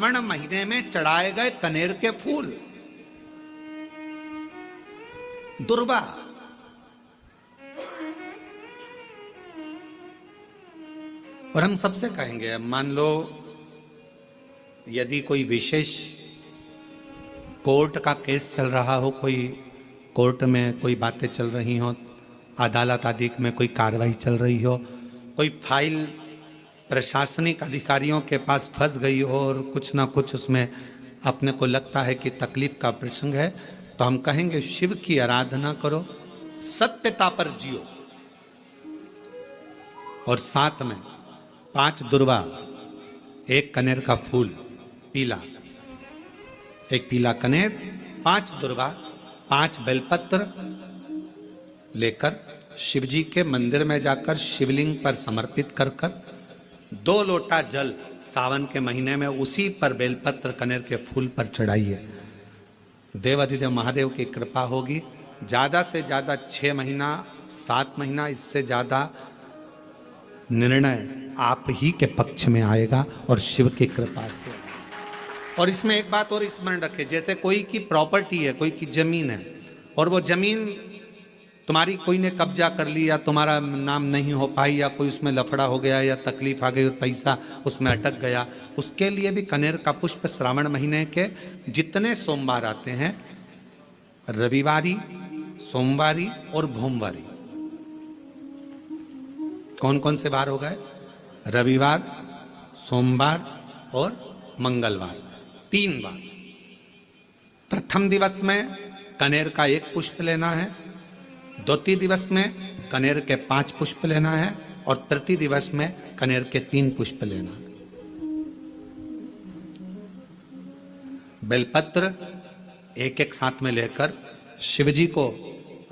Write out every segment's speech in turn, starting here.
श्रावण महीने में चढ़ाए गए कनेर के फूल, दुर्वा। और हम सबसे कहेंगे, अब मान लो यदि कोई विशेष कोर्ट का केस चल रहा हो, कोई कोर्ट में कोई बातें चल रही हो, अदालत आदि में कोई कार्रवाई चल रही हो, कोई फाइल प्रशासनिक अधिकारियों के पास फंस गई हो और कुछ ना कुछ उसमें अपने को लगता है कि तकलीफ का प्रसंग है, तो हम कहेंगे शिव की आराधना करो, सत्यता पर जियो, और साथ में 5 दुर्वा, 1 कनेर का फूल पीला, 1 पीला कनेर, 5 दुर्वा, 5 बेलपत्र लेकर शिव जी के मंदिर में जाकर शिवलिंग पर समर्पित कर 2 लोटा जल सावन के महीने में उसी पर बेलपत्र कनेर के फूल पर चढ़ाइए। देवाधिदेव महादेव की कृपा होगी। ज़्यादा से ज़्यादा 6 महीना 7 महीना, इससे ज़्यादा निर्णय आप ही के पक्ष में आएगा और शिव की कृपा से। और इसमें एक बात और स्मरण रखें, जैसे कोई की प्रॉपर्टी है, कोई की जमीन है, और वो जमीन तुम्हारी कोई ने कब्जा कर लिया, तुम्हारा नाम नहीं हो पाई, या कोई उसमें लफड़ा हो गया, या तकलीफ आ गई और पैसा उसमें अटक गया, उसके लिए भी कनेर का पुष्प श्रावण महीने के जितने सोमवार आते हैं, रविवारी, सोमवारी और भोमवारी, कौन कौन से वार हो गए? रविवार, सोमवार और मंगलवार, 3 बार। प्रथम दिवस में कनेर का 1 पुष्प लेना है, द्वितीय दिवस में कनेर के 5 पुष्प लेना है, और तृतीय दिवस में कनेर के 3 पुष्प लेना है। बेलपत्र 1-1 साथ में लेकर शिव जी को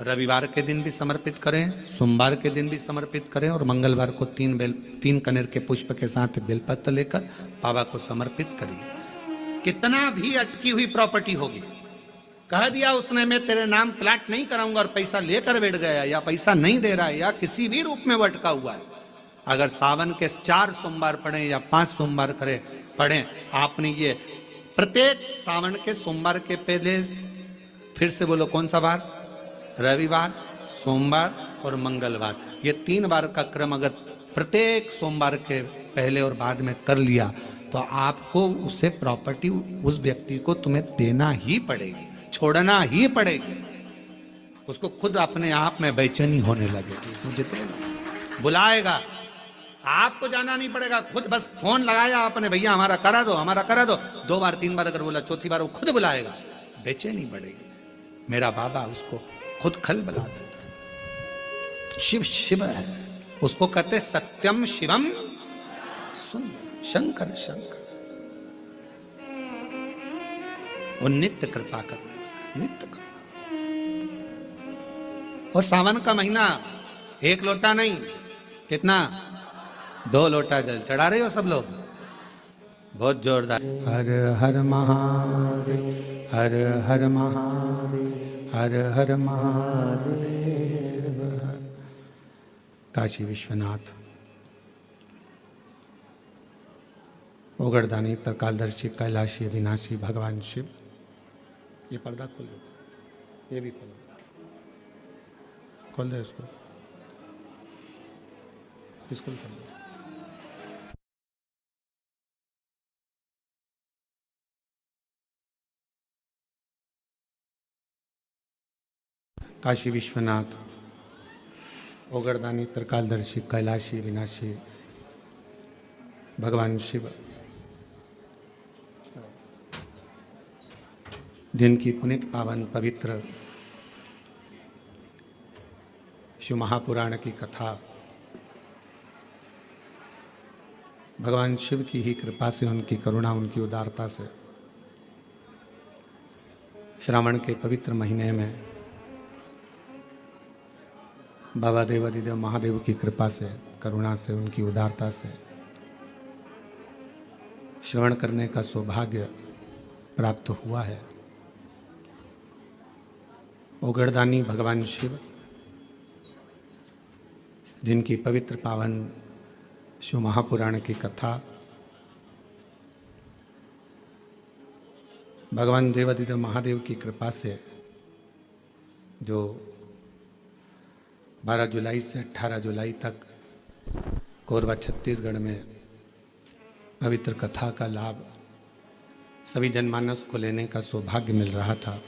रविवार के दिन भी समर्पित करें, सोमवार के दिन भी समर्पित करें, और मंगलवार को 3 कनेर के पुष्प के साथ बेलपत्र लेकर बाबा को समर्पित करिए। कितना भी अटकी हुई प्रॉपर्टी होगी, कह दिया उसने मैं तेरे नाम प्लाट नहीं कराऊंगा, और पैसा लेकर बैठ गया, या पैसा नहीं दे रहा है, या किसी भी रूप में भटका हुआ है, अगर सावन के 4 सोमवार पढ़े या 5 सोमवार पढ़े, आपने ये प्रत्येक सावन के सोमवार के पहले, फिर से बोलो कौन सा बार? रविवार, सोमवार और मंगलवार, ये 3 बार का क्रम अगर प्रत्येक सोमवार के पहले और बाद में कर लिया, तो आपको उसे प्रॉपर्टी उस व्यक्ति को तुम्हें देना ही पड़ेगी, छोड़ना ही पड़ेगी। उसको खुद अपने आप में बेचैनी होने लगेगी, मुझे बुलाएगा, आपको जाना नहीं पड़ेगा, खुद बस फोन लगाया आपने, भैया हमारा करा दो, हमारा करा दो, 2 बार 3 बार अगर बोला, चौथी बार वो खुद बुलाएगा, बेचैनी बढ़ेगी। मेरा बाबा उसको खुद खल बुला देता है। शिव शिव है, उसको कहते सत्यम शिवम सुंदर, शंकर शंकर, वो नित्य कृपा करने वाला, नित्य कृपा। और सावन का महीना 1 लोटा नहीं, कितना? 2 लोटा जल चढ़ा रहे हो सब लोग, बहुत जोरदार। हर हर महादेव, हर हर महादेव, हर हर महादेव। काशी विश्वनाथ, ओगरदानी, त्रिकालदर्शी, कैलाशी, अविनाशी भगवान शिव। ये पर्दा खोल दो, ये भी खोल दो, खोल दो इसको, खोल दो। काशी विश्वनाथ, ओगरदानी, त्रिकालदर्शी, कैलाशी, विनाशी भगवान शिव, जिनकी पुनित पावन पवित्र शिव महापुराण की कथा भगवान शिव की ही कृपा से, उनकी करुणा, उनकी उदारता से श्रावण के पवित्र महीने में बाबा देवाधिदेव महादेव की कृपा से, करुणा से, उनकी उदारता से श्रवण करने का सौभाग्य प्राप्त हुआ है। ओगरदानी भगवान शिव, जिनकी पवित्र पावन शिव महापुराण की कथा भगवान देवादिदेव महादेव की कृपा से जो 12 जुलाई से 18 जुलाई तक कोरबा छत्तीसगढ़ में पवित्र कथा का लाभ सभी जनमानस को लेने का सौभाग्य मिल रहा था,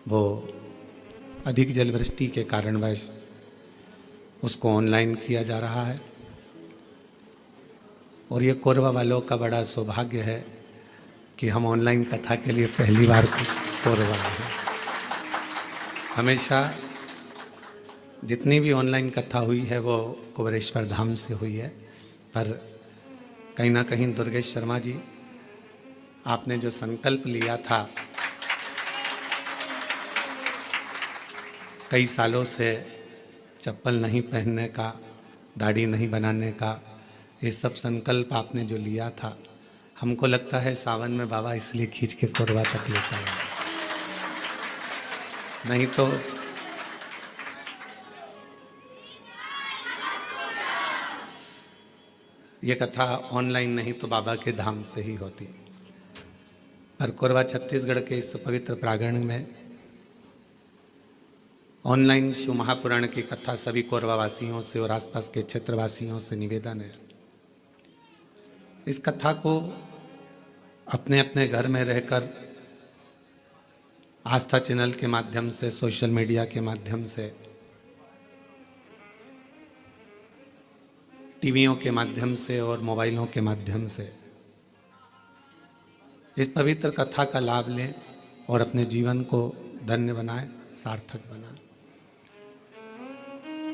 वो अधिक जलवृष्टि के कारणवश उसको ऑनलाइन किया जा रहा है। और ये कोरबा वालों का बड़ा सौभाग्य है कि हम ऑनलाइन कथा के लिए पहली बार कोरबा आए हैं। हमेशा जितनी भी ऑनलाइन कथा हुई है वो कुबेरेश्वर धाम से हुई है, पर कहीं ना कहीं दुर्गेश शर्मा जी, आपने जो संकल्प लिया था कई सालों से चप्पल नहीं पहनने का, दाढ़ी नहीं बनाने का, ये सब संकल्प आपने जो लिया था, हमको लगता है सावन में बाबा इसलिए खींच के कोरबा तक लेकर आए, नहीं तो ये कथा ऑनलाइन नहीं तो बाबा के धाम से ही होती। पर कोरबा छत्तीसगढ़ के इस पवित्र प्रांगण में ऑनलाइन शिव महापुराण की कथा सभी कोरबा वासियों से और आसपास के क्षेत्रवासियों से निवेदन है, इस कथा को अपने अपने घर में रहकर आस्था चैनल के माध्यम से, सोशल मीडिया के माध्यम से, टीवियों के माध्यम से और मोबाइलों के माध्यम से इस पवित्र कथा का लाभ लें और अपने जीवन को धन्य बनाएं, सार्थक बनाएं।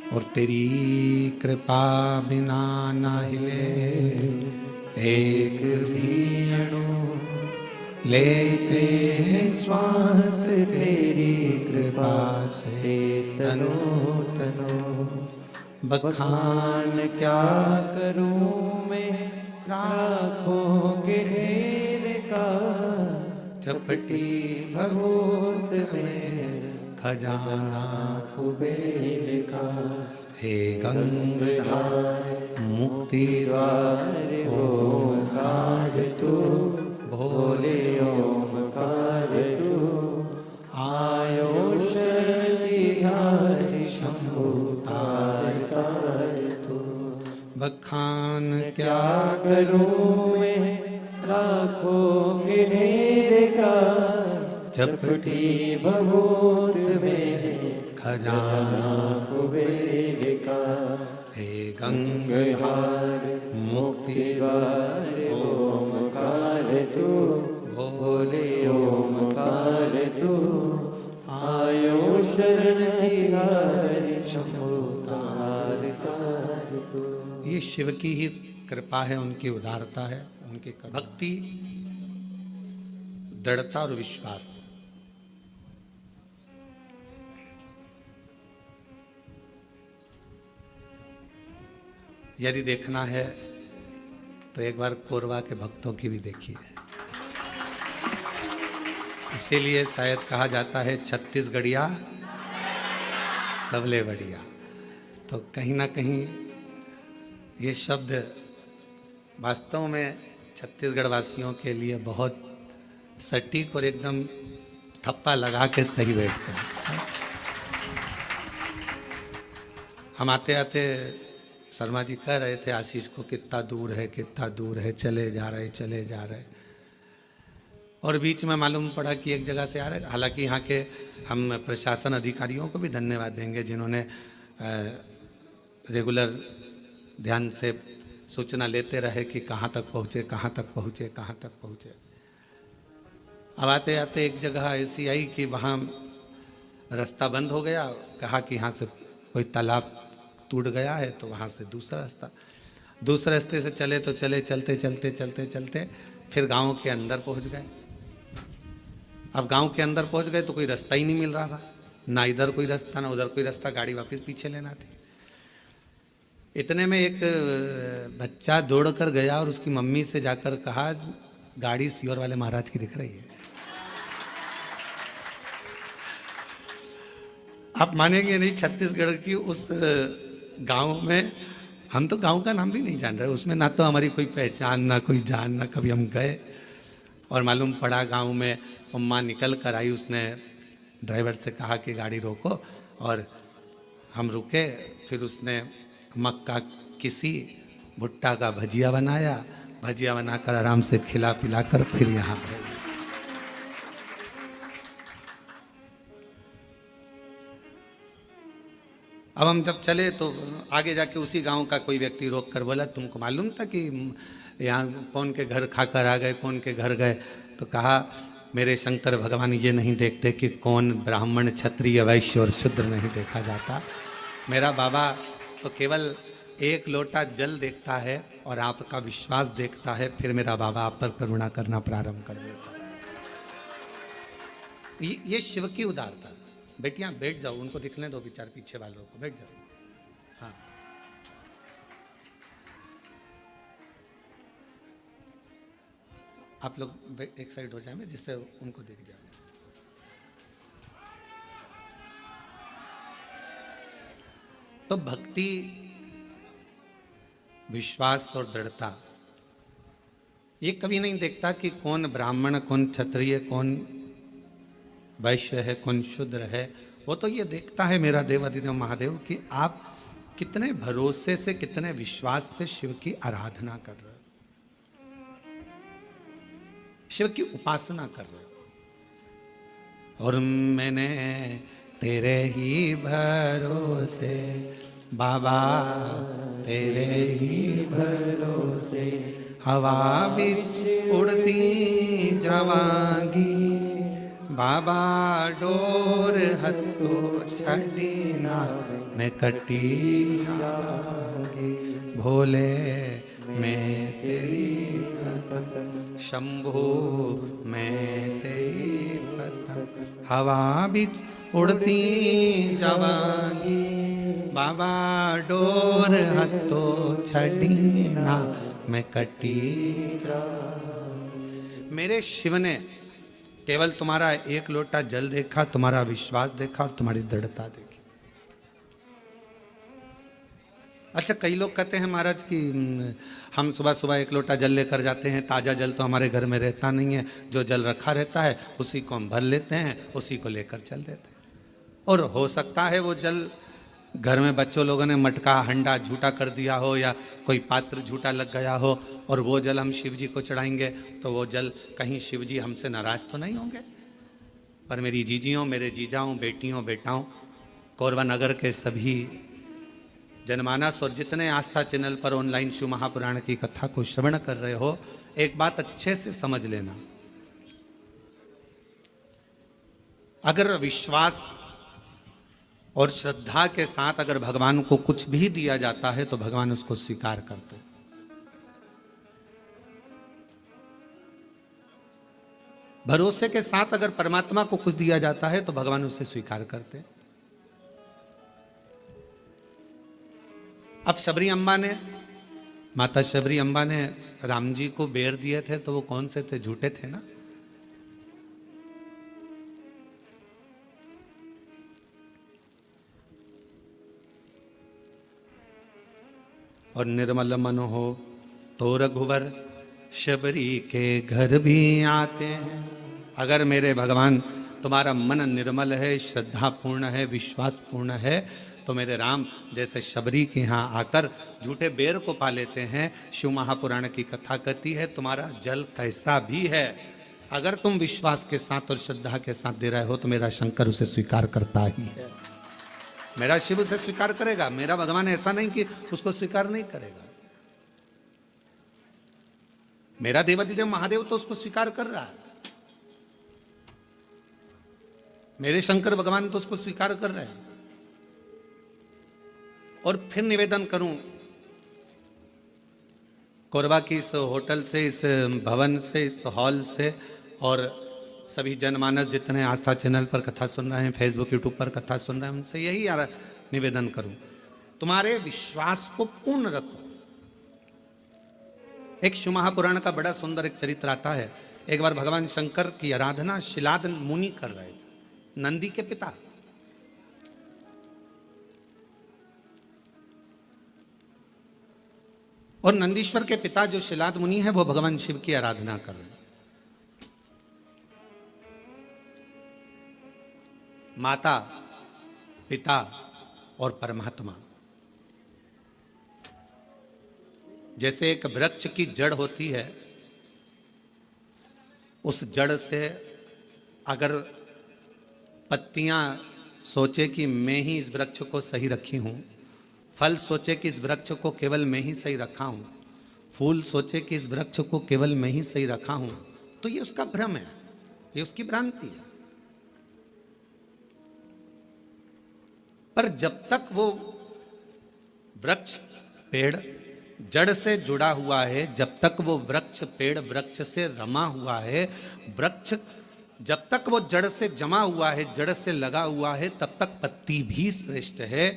और तेरी कृपा बिना न हिले एक भी अणु, लेते श्वास तेरी कृपा से तनो तनो। बखान क्या करूं मैं लाखों के ढेर का, चपटी भगोत में खजाना कुबेर का। हे गंगाधार मुक्ति द्वार ओंकार तू, भोले ओंकार तू। आयो शरणिहार शंभु तार तार तू। बखान क्या करूं मैं लाखों के ढेर का, चपटी भगोत में खजाना कुबेर का। हे गंगाधार मुक्ति द्वार ओंकार तू, भोले ओंकार तू। आयो शरण तिहारी शंभु तार तार तू। ये शिव की ही कृपा है, उनकी उदारता है, उनकी भक्ति, दृढ़ता और विश्वास। यदि देखना है तो एक बार कोरबा के भक्तों की भी देखिए। इसीलिए शायद कहा जाता है छत्तीसगढ़िया सबले बढ़िया। तो कहीं ना कहीं ये शब्द वास्तव में छत्तीसगढ़ वासियों के लिए बहुत सटीक और एकदम थप्पा लगा के सही बैठते हैं। हम आते आते शर्मा जी कह रहे थे आशीष को, कितना दूर है, कितना दूर है, चले जा रहे चले जा रहे। और बीच में मालूम पड़ा कि एक जगह से आ रहे। हालांकि यहाँ के हम प्रशासन अधिकारियों को भी धन्यवाद देंगे जिन्होंने रेगुलर ध्यान से सूचना लेते रहे कि कहाँ तक पहुँचे, कहाँ तक पहुँचे, कहाँ तक पहुँचे। अब आते आते एक जगह ऐसी आई कि वहाँ रास्ता बंद हो गया। कहा कि यहाँ से कोई तालाब टूट गया है, तो वहाँ से दूसरा रास्ते से चले तो चले, चलते चलते चलते चलते फिर गांव के अंदर पहुँच गए। अब गांव के अंदर पहुँच गए तो कोई रास्ता ही नहीं मिल रहा था, ना इधर कोई रास्ता ना उधर कोई रास्ता, गाड़ी वापस पीछे लेना थी। इतने में एक बच्चा दौड़ कर गया और उसकी मम्मी से जाकर कहा, गाड़ी सियोर वाले महाराज की दिख रही है। आप मानेंगे नहीं, छत्तीसगढ़ की उस गांव में, हम तो गांव का नाम भी नहीं जान रहे, उसमें ना तो हमारी कोई पहचान, ना कोई जान, ना कभी हम गए। और मालूम पड़ा गांव में उम्मा निकल कर आई, उसने ड्राइवर से कहा कि गाड़ी रोको, और हम रुके। फिर उसने मक्का किसी भुट्टा का भजिया बनाया, भजिया बनाकर आराम से खिला पिला कर फिर यहाँ आए। अब हम जब चले तो आगे जाके उसी गांव का कोई व्यक्ति रोक कर बोला, तुमको मालूम था कि यहाँ कौन के घर खाकर आ गए, कौन के घर गए? तो कहा, मेरे शंकर भगवान ये नहीं देखते कि कौन ब्राह्मण, क्षत्रिय, वैश्य और शूद्र नहीं देखा जाता। मेरा बाबा तो केवल एक लोटा जल देखता है और आपका विश्वास देखता है, फिर मेरा बाबा आप पर करुणा करना प्रारंभ कर देता है। ये शिव की उदारता। बेटियां बैठ जाओ, उनको दिखने दो विचार पीछे वालों को, बैठ जाओ। हाँ, आप लोग एक साइड हो जाएंगे जिससे उनको दिख जाए। तो भक्ति, विश्वास और दृढ़ता, ये कभी नहीं देखता कि कौन ब्राह्मण, कौन क्षत्रिय, कौन वैश्य है, कौन शूद्र है। वो तो ये देखता है मेरा देवाधिदेव महादेव कि आप कितने भरोसे से, कितने विश्वास से शिव की आराधना कर रहे हो, शिव की उपासना कर रहे हो। और मैंने तेरे ही भरोसे बाबा, तेरे ही भरोसे हवा बिच उड़ती जावांगी, बाबा डोर हथो छड़ी ना मैं कटी जावांगी, भोले मैं तेरी पतंग, शंभो मैं तेरी पतंग, हवा बिच उड़ती जावांगी, बाबा डोर हथो छड़ी ना मैं कटी जावांगी। मेरे शिव ने केवल तुम्हारा एक लोटा जल देखा, तुम्हारा विश्वास देखा और तुम्हारी दृढ़ता देखी। अच्छा, कई लोग कहते हैं महाराज कि हम सुबह सुबह एक लोटा जल लेकर जाते हैं, ताज़ा जल तो हमारे घर में रहता नहीं है, जो जल रखा रहता है उसी को हम भर लेते हैं, उसी को लेकर चल देते हैं। और हो सकता है वो जल घर में बच्चों लोगों ने मटका हंडा झूठा कर दिया हो, या कोई पात्र झूठा लग गया हो, और वो जल हम शिव जी को चढ़ाएंगे तो वो जल कहीं शिव जी हमसे नाराज तो नहीं होंगे। पर मेरी जीजियों, मेरे जीजाओं, बेटियों, बेटाओं, कोरबा नगर के सभी जनमानस और जितने आस्था चैनल पर ऑनलाइन शिव महापुराण की कथा को श्रवण कर रहे हो, एक बात अच्छे से समझ लेना। अगर विश्वास और श्रद्धा के साथ अगर भगवान को कुछ भी दिया जाता है तो भगवान उसको स्वीकार करते हैं। भरोसे के साथ अगर परमात्मा को कुछ दिया जाता है तो भगवान उसे स्वीकार करते हैं। अब शबरी अम्बा ने, माता शबरी अम्बा ने राम जी को बेर दिए थे, तो वो कौन से थे? झूठे थे ना। और निर्मल मन हो तो रघुवर शबरी के घर भी आते हैं। अगर मेरे भगवान तुम्हारा मन निर्मल है, श्रद्धापूर्ण है, विश्वासपूर्ण है, तो मेरे राम जैसे शबरी के यहाँ आकर झूठे बेर को पा लेते हैं। शिव महापुराण की कथा कहती है तुम्हारा जल कैसा भी है, अगर तुम विश्वास के साथ और श्रद्धा के साथ दे रहे हो तो मेरा शंकर उसे स्वीकार करता ही है, मेरा शिव उसे स्वीकार करेगा। मेरा भगवान ऐसा नहीं कि उसको स्वीकार नहीं करेगा। मेरा देवाधिदेव महादेव तो उसको स्वीकार कर रहा है, मेरे शंकर भगवान तो उसको स्वीकार कर रहे हैं। और फिर निवेदन करूं, कोरबा की इस होटल से, इस भवन से, इस हॉल से, और सभी जनमानस जितने आस्था चैनल पर कथा सुन रहे हैं, फेसबुक यूट्यूब पर कथा सुन रहे हैं, उनसे यही निवेदन करूं, तुम्हारे विश्वास को पूर्ण रखो। एक शिव महापुराण का बड़ा सुंदर एक चरित्र आता है। एक बार भगवान शंकर की आराधना शिलाद मुनि कर रहे थे, नंदी के पिता। और नंदीश्वर के पिता जो शिलाद मुनि है वो भगवान शिव की आराधना कर रहे हैं। माता, पिता और परमात्मा। जैसे एक वृक्ष की जड़ होती है, उस जड़ से अगर पत्तियां सोचे कि मैं ही इस वृक्ष को सही रखी हूं, फल सोचे कि इस वृक्ष को केवल मैं ही सही रखा हूं, फूल सोचे कि इस वृक्ष को केवल मैं ही सही रखा हूं, तो ये उसका भ्रम है, ये उसकी भ्रांति है। पर जब तक वो वृक्ष पेड़ जड़ से जुड़ा हुआ है, जब तक वो वृक्ष पेड़ वृक्ष से रमा हुआ है, वृक्ष जब तक वो जड़ से जमा हुआ है, जड़ से लगा हुआ है, तब तक पत्ती भी श्रेष्ठ है।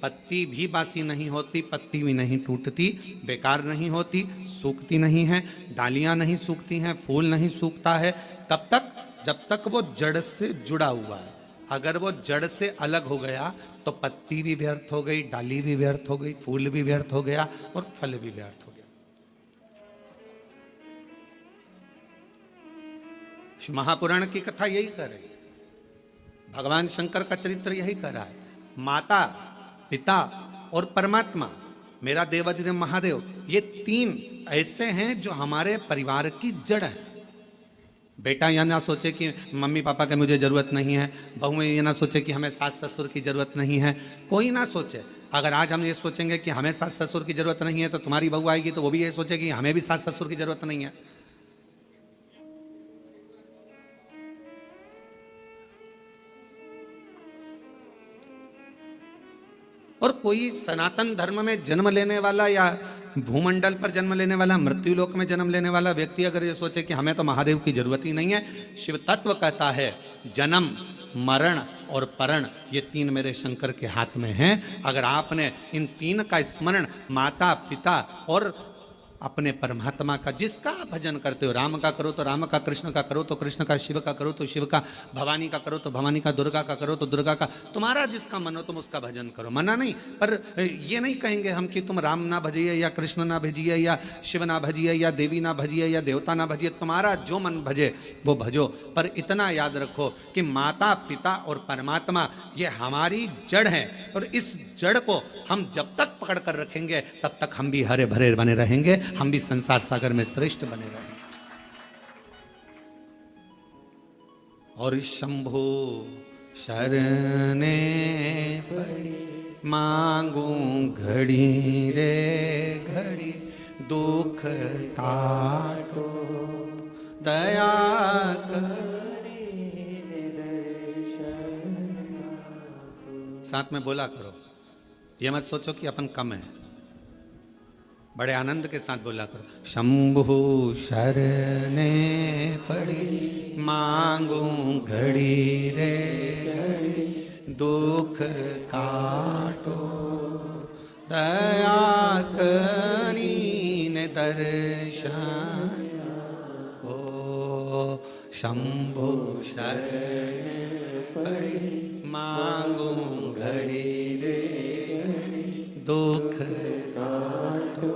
पत्ती भी बासी नहीं होती, पत्ती भी नहीं टूटती, बेकार नहीं होती, सूखती नहीं है, डालियां नहीं सूखती हैं, फूल नहीं सूखता है। कब तक? जब तक वो जड़ से जुड़ा हुआ है। अगर वो जड़ से अलग हो गया तो पत्ती भी व्यर्थ हो गई, डाली भी व्यर्थ हो गई, फूल भी व्यर्थ हो गया और फल भी व्यर्थ हो गया। महापुराण की कथा यही कर रही है, भगवान शंकर का चरित्र यही कर रहा है। माता, पिता और परमात्मा, मेरा देवाधिदेव महादेव, ये तीन ऐसे हैं जो हमारे परिवार की जड़ है। बेटा यह ना सोचे कि मम्मी पापा की मुझे ज़रूरत नहीं है, बहू ये ना सोचे कि हमें सास ससुर की ज़रूरत नहीं है, कोई ना सोचे। अगर आज हम ये सोचेंगे कि हमें सास ससुर की ज़रूरत नहीं है, तो तुम्हारी बहू आएगी तो वो भी ये सोचेगी हमें भी सास ससुर की ज़रूरत नहीं है। और कोई सनातन धर्म में जन्म लेने वाला या भूमंडल पर जन्म लेने वाला, मृत्यु लोक में जन्म लेने वाला व्यक्ति अगर ये सोचे कि हमें तो महादेव की जरूरत ही नहीं है, शिव तत्व कहता है जन्म, मरण और परण ये तीन मेरे शंकर के हाथ में हैं। अगर आपने इन तीन का स्मरण, माता, पिता और अपने परमात्मा का, जिसका आप भजन करते हो, राम का करो तो राम का, कृष्ण का करो तो कृष्ण का, शिव का करो तो शिव का, भवानी का करो तो भवानी का, दुर्गा का करो तो दुर्गा का, तुम्हारा जिसका मन हो तुम उसका भजन करो, मना नहीं। पर ये नहीं कहेंगे हम कि तुम राम ना भजिए या कृष्ण ना भजिए या शिव ना भजिए या देवी ना भजिए या देवता ना भजिए, तुम्हारा जो मन भजे वो भजो। पर इतना याद रखो कि माता, पिता और परमात्मा ये हमारी जड़ है, और इस जड़ को हम जब तक पकड़ कर रखेंगे तब तक हम भी हरे भरे बने रहेंगे, हम भी संसार सागर में श्रेष्ठ बने रहेंगे। और शंभो शरणे पड़ी मांगू घड़ी रे घड़ी, दुख काटो दया करी दर्शन। साथ में बोला करो, ये मत सोचो कि अपन कम है, बड़े आनंद के साथ बोला करो। शंभु शरणे पड़ी मांगू घड़ी रे घड़ी, दुख काटो दया करीन दर्शन। ओ शंभु शरणे पड़ी मांगू घड़ी रे घड़ी, दुख काटो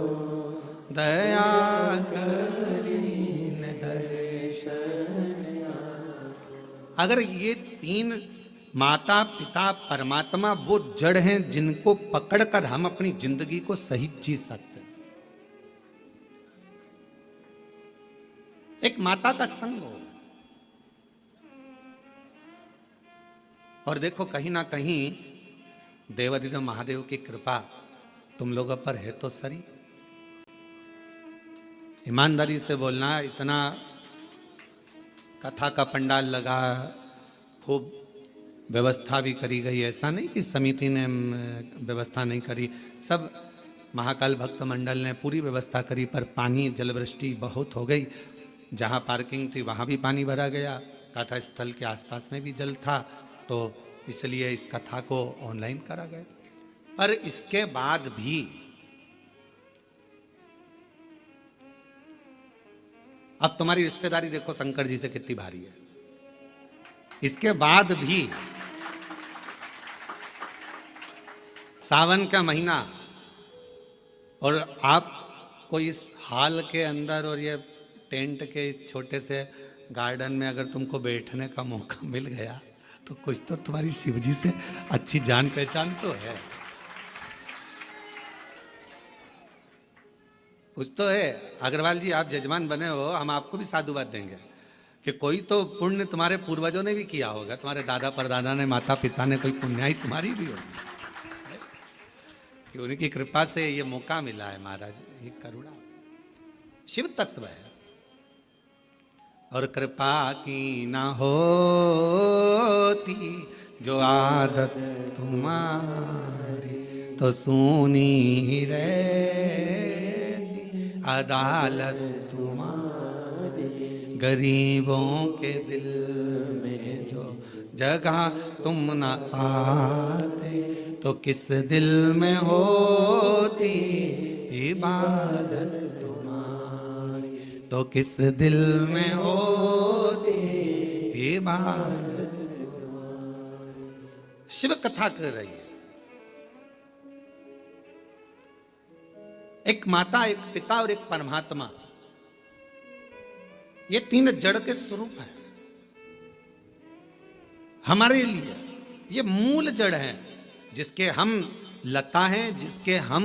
दया करीन दर्शन। अगर ये तीन माता, पिता, परमात्मा वो जड़ हैं जिनको पकड़कर हम अपनी जिंदगी को सही जी सकते हैं। एक माता का संग हो, और देखो कहीं ना कहीं देवाधिदेव महादेव की कृपा तुम लोगों पर है तो सही। ईमानदारी से बोलना, इतना कथा का पंडाल लगा, खूब व्यवस्था भी करी गई, ऐसा नहीं कि समिति ने व्यवस्था नहीं करी, सब महाकाल भक्त मंडल ने पूरी व्यवस्था करी। पर पानी, जलवृष्टि बहुत हो गई, जहाँ पार्किंग थी वहाँ भी पानी भरा गया, कथा स्थल के आसपास में भी जल था, तो इसलिए इस कथा को ऑनलाइन करा गया। पर इसके बाद भी अब तुम्हारी रिश्तेदारी देखो शंकर जी से कितनी भारी है, इसके बाद भी सावन का महीना और आपको इस हॉल के अंदर और ये टेंट के छोटे से गार्डन में अगर तुमको बैठने का मौका मिल गया तो कुछ तो तुम्हारी शिव जी से अच्छी जान पहचान तो है, कुछ तो है। अग्रवाल जी आप जजमान बने हो, हम आपको भी साधुवाद देंगे कि कोई तो पुण्य तुम्हारे पूर्वजों ने भी किया होगा, तुम्हारे दादा परदादा ने, माता पिता ने, कोई पुण्याई तुम्हारी भी होगी कि उनकी कृपा से ये मौका मिला है महाराज। ये करुणा शिव तत्व है। और कृपा की ना होती जो आदत तुम्हारी तो सुनी ही रहती अदालत तुम्हारी। गरीबों के दिल में जो जगह तुम न पाते तो किस दिल में होती इबादत तुम्हारी, तो किस दिल में होती इबादत तुम्हारी। शिव कथा कर रही है। एक माता, एक पिता और एक परमात्मा, ये तीन जड़ के स्वरूप है हमारे लिए। ये मूल जड़ है जिसके हम लता हैं, जिसके हम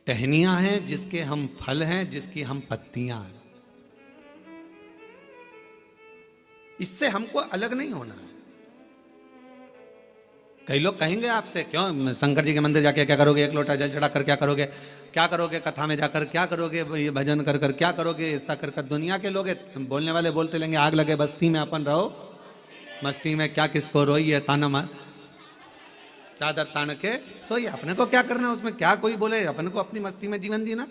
टहनियां हैं, जिसके हम फल हैं, जिसकी हम पत्तियां हैं। इससे हमको अलग नहीं होना है। कई लोग कहेंगे आपसे, क्यों शंकर जी के मंदिर जाके क्या करोगे, एक लोटा जल चढ़ाकर क्या करोगे, क्या करोगे कथा में जाकर, क्या करोगे ये भजन कर कर, क्या करोगे ऐसा कर कर। दुनिया के लोग बोलने वाले बोलते लेंगे, आग लगे बस्ती में अपन रहो मस्ती में, क्या किसको रोई है ताना मार चादर तान के सोई। अपने को क्या करना उसमें, क्या कोई बोले, अपने को अपनी मस्ती में जीवन जीना।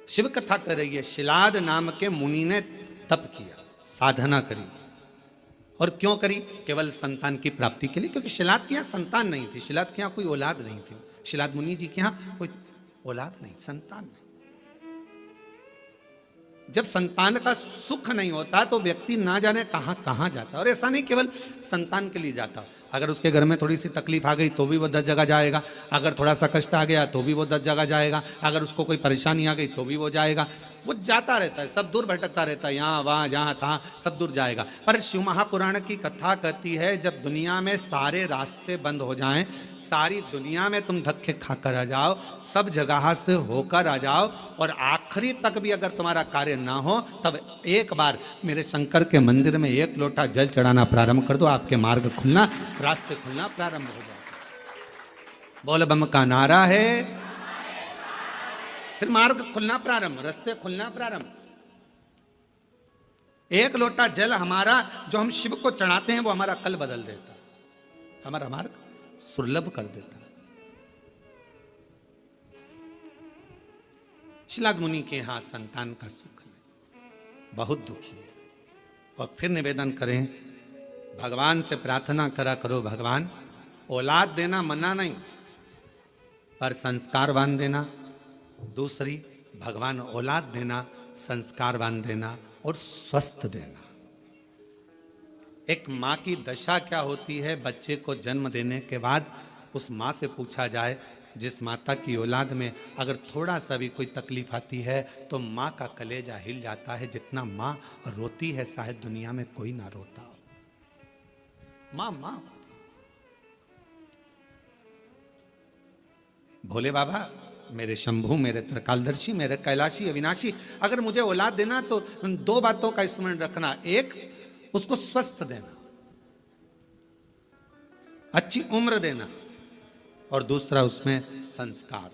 शिव कथा कर रही है। शिलाद नाम के मुनि ने तप किया, साधना करी। और क्यों करी? केवल संतान की प्राप्ति के लिए, क्योंकि शिलाद के यहां संतान नहीं थी, शिलाद के यहां कोई औलाद नहीं थी, शिलाद मुनि जी के यहां कोई औलाद नहीं, संतान नहीं। जब संतान का सुख नहीं होता तो व्यक्ति ना जाने कहां कहां जाता। और ऐसा नहीं केवल संतान के लिए जाता, अगर उसके घर में थोड़ी सी तकलीफ आ गई तो भी वो 10 जगह जाएगा, अगर थोड़ा सा कष्ट आ गया तो भी वो 10 जगह जाएगा, अगर उसको कोई परेशानी आ गई तो भी वो जाएगा। वो जाता रहता है, सब दूर भटकता रहता है, यहाँ वहाँ जहाँ तहाँ सब दूर जाएगा। पर शिव महापुराण की कथा कहती है, जब दुनिया में सारे रास्ते बंद हो जाएं, सारी दुनिया में तुम धक्के खाकर आ जाओ, सब जगह से होकर आ जाओ, और आखिरी तक भी अगर तुम्हारा कार्य ना हो, तब एक बार मेरे शंकर के मंदिर में एक लोटा जल चढ़ाना प्रारंभ कर दो, आपके मार्ग खुलना, रास्ते खुलना प्रारंभ हो जाए। बोल बम का नारा है, फिर मार्ग खुलना प्रारंभ, रास्ते खुलना प्रारंभ। एक लोटा जल हमारा जो हम शिव को चढ़ाते हैं वो हमारा कल बदल देता, हमारा मार्ग सुलभ कर देता। शिलाद मुनि के यहां संतान का सुख नहीं, बहुत दुखी है। और फिर निवेदन करें, भगवान से प्रार्थना करा करो, भगवान औलाद देना मना नहीं, पर संस्कारवान देना। दूसरी, भगवान औलाद देना, संस्कारवान देना और स्वस्थ देना। एक माँ की दशा क्या होती है, बच्चे को जन्म देने के बाद उस माँ से पूछा जाए, जिस माता की औलाद में अगर थोड़ा सा भी कोई तकलीफ आती है तो माँ का कलेजा हिल जाता है। जितना माँ रोती है शायद दुनिया में कोई ना रोता हो। माँ माँ भोले बाबा, मेरे शंभु, मेरे त्रिकालदर्शी, मेरे कैलाशी अविनाशी, अगर मुझे औलाद देना तो 2 बातों का स्मरण रखना। एक, उसको स्वस्थ देना, अच्छी उम्र देना, और दूसरा उसमें संस्कार।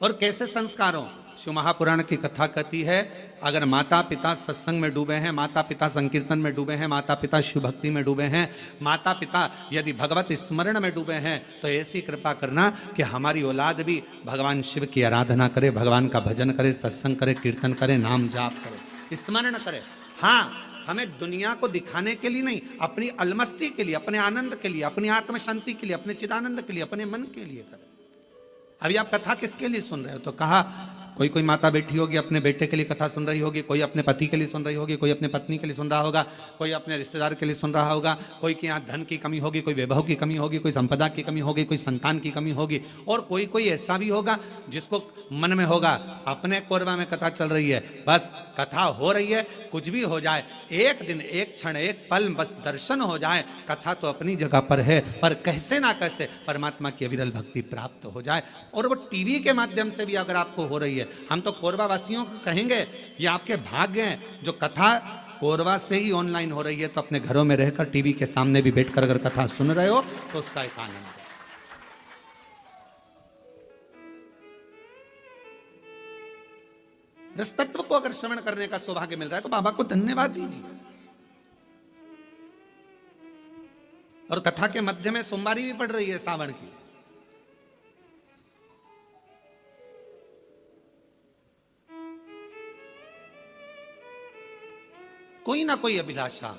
और कैसे संस्कारों? शिव महापुराण की कथा कहती है, अगर माता पिता सत्संग में डूबे हैं, माता पिता संकीर्तन में डूबे हैं, माता पिता शिव भक्ति में डूबे हैं, माता पिता यदि भगवत स्मरण में डूबे हैं, तो ऐसी कृपा करना कि हमारी औलाद भी भगवान शिव की आराधना करे, भगवान का भजन करे, सत्संग करे, कीर्तन करे, नाम जाप करे, स्मरण करे। हाँ, हमें दुनिया को दिखाने के लिए नहीं, अपनी अलमस्ती के लिए, अपने आनंद के लिए, अपनी आत्म शांति के लिए, अपने चिदानंद के लिए, अपने मन के लिए करें। अभी आप कथा किसके लिए सुन रहे हो? तो कहा कोई कोई माता बैठी होगी अपने बेटे के लिए कथा सुन रही होगी, कोई अपने पति के लिए सुन रही होगी, कोई अपने पत्नी के लिए सुन रहा होगा, कोई अपने रिश्तेदार के लिए सुन रहा होगा, कोई के यहाँ धन की कमी होगी, कोई वैभव की कमी होगी, कोई संपदा की कमी होगी, कोई संतान की कमी होगी, और कोई कोई ऐसा भी होगा जिसको मन में होगा अपने कोरबा में कथा चल रही है, बस कथा हो रही है, कुछ भी हो जाए, एक दिन एक क्षण एक पल बस दर्शन हो जाए, कथा तो अपनी जगह पर है, पर कैसे ना कैसे परमात्मा की अविरल भक्ति प्राप्त हो जाए। और वो टीवी के माध्यम से भी अगर आपको हो रही है, हम तो कोरबा वासियों को कहेंगे ये आपके भाग्य हैं जो कथा कोरबा से ही ऑनलाइन हो रही है, तो अपने घरों में रहकर टीवी के सामने भी बैठकर अगर कथा सुन रहे हो तो उसका एक आनंद है। रस तत्व को अगर श्रवण करने का सौभाग्य मिल रहा है तो बाबा को धन्यवाद दीजिए। और कथा के मध्य में सोमवारी भी पड़ रही है सावन की। कोई ना कोई अभिलाषा,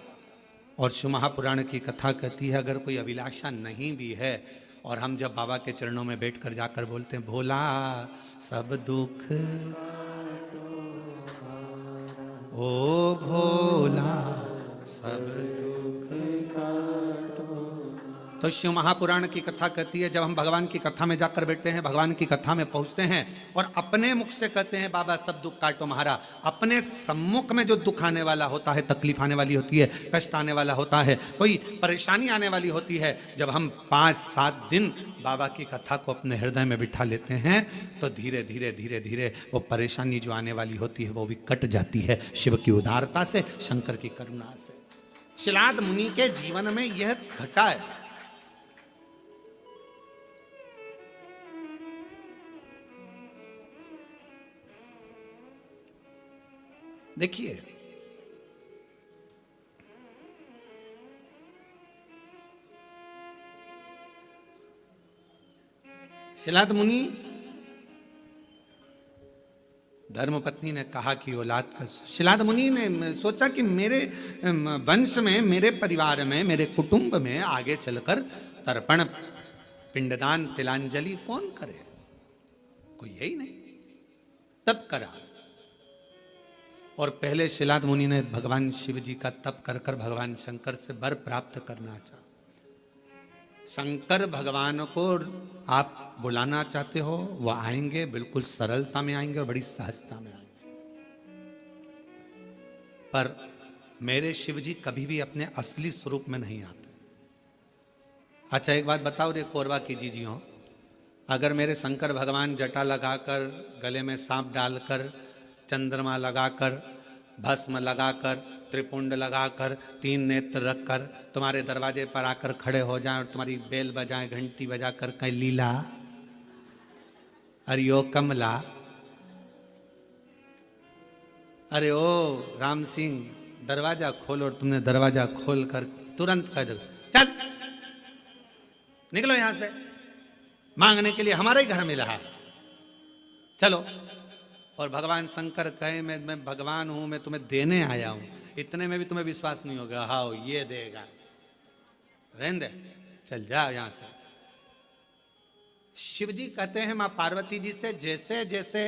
और शिव महापुराण की कथा कहती है अगर कोई अभिलाषा नहीं भी है, और हम जब बाबा के चरणों में बैठकर जाकर बोलते हैं भोला सब दुख, ओ भोला सब दुख काटो, तो शिव महापुराण की कथा कहती है जब हम भगवान की कथा में जाकर बैठते हैं, भगवान की कथा में पहुंचते हैं और अपने मुख से कहते हैं बाबा सब दुख काटो महारा, अपने सम्मुख में जो दुख आने वाला होता है, तकलीफ आने वाली होती है, कष्ट आने वाला होता है, कोई परेशानी आने वाली होती है, जब हम 5-7 दिन बाबा की कथा को अपने हृदय में बिठा लेते हैं तो धीरे धीरे धीरे धीरे वो परेशानी जो आने वाली होती है वो भी कट जाती है, शिव की उदारता से, शंकर की करुणा से। शिलाद मुनि के जीवन में यह घटा है। देखिए शिलाद मुनि, धर्मपत्नी ने कहा कि औलाद का, शिलाद मुनि ने सोचा कि मेरे वंश में, मेरे परिवार में, मेरे कुटुंब में आगे चलकर तर्पण, पिंडदान, तिलांजलि कौन करे, कोई यही नहीं। तब करा, और पहले शिलाद मुनि ने भगवान शिव जी का तप कर कर भगवान शंकर से वर प्राप्त करना चाहा। शंकर भगवान को आप बुलाना चाहते हो, वह आएंगे, बिल्कुल सरलता में आएंगे और बड़ी सहजता में आएंगे। पर मेरे शिव जी कभी भी अपने असली स्वरूप में नहीं आते। अच्छा एक बात बताओ रे कोरबा की जीजियों, अगर मेरे शंकर भगवान जटा लगाकर, गले में सांप डालकर, चंद्रमा लगाकर, भस्म लगाकर, त्रिपुंड लगाकर, 3 नेत्र रखकर तुम्हारे दरवाजे पर आकर खड़े हो जाएं और तुम्हारी बेल बजाएं, घंटी बजाकर कहीं लीला, अरे ओ कमला, अरे ओ राम सिंह दरवाजा खोल, और तुमने दरवाजा खोल कर तुरंत कह दो चल निकलो यहां से, मांगने के लिए हमारे ही घर में रहा, चलो। और भगवान शंकर कहे मैं भगवान हूं, मैं तुम्हें देने आया हूं, इतने में भी तुम्हें विश्वास नहीं होगा, हाँ ये देगा, रहने दे, चल जाओ यहां से। शिव जी कहते हैं मां पार्वती जी से, जैसे जैसे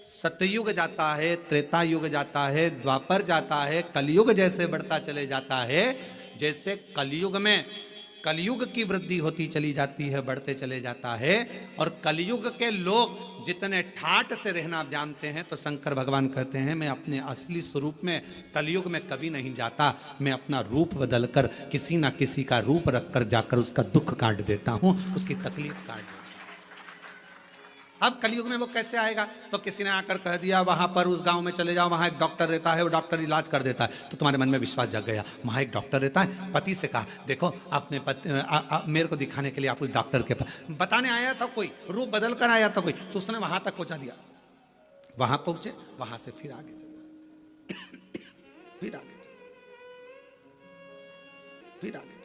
सतयुग जाता है, त्रेता युग जाता है, द्वापर जाता है, कलयुग जैसे बढ़ता चले जाता है, जैसे कलयुग में कलयुग की वृद्धि होती चली जाती है, बढ़ते चले जाता है, और कलयुग के लोग जितने ठाठ से रहना जानते हैं, तो शंकर भगवान कहते हैं मैं अपने असली स्वरूप में कलयुग में कभी नहीं जाता, मैं अपना रूप बदलकर किसी ना किसी का रूप रखकर जाकर उसका दुख काट देता हूं, उसकी तकलीफ काट देता हूं। अब कलयुग में वो कैसे आएगा, तो किसी ने आकर कह दिया वहां पर उस गांव में चले जाओ, वहां एक डॉक्टर रहता है, वो डॉक्टर इलाज कर देता है, तो तुम्हारे मन में विश्वास जग गया, वहां एक डॉक्टर रहता है। पति से कहा देखो अपने मेरे को दिखाने के लिए आप उस डॉक्टर के पास, बताने आया था कोई, रूप बदल कर आया था कोई, तो उसने वहां तक पहुंचा दिया, वहां पहुंचे, वहां से फिर आगे फिर आगे फिर आगे।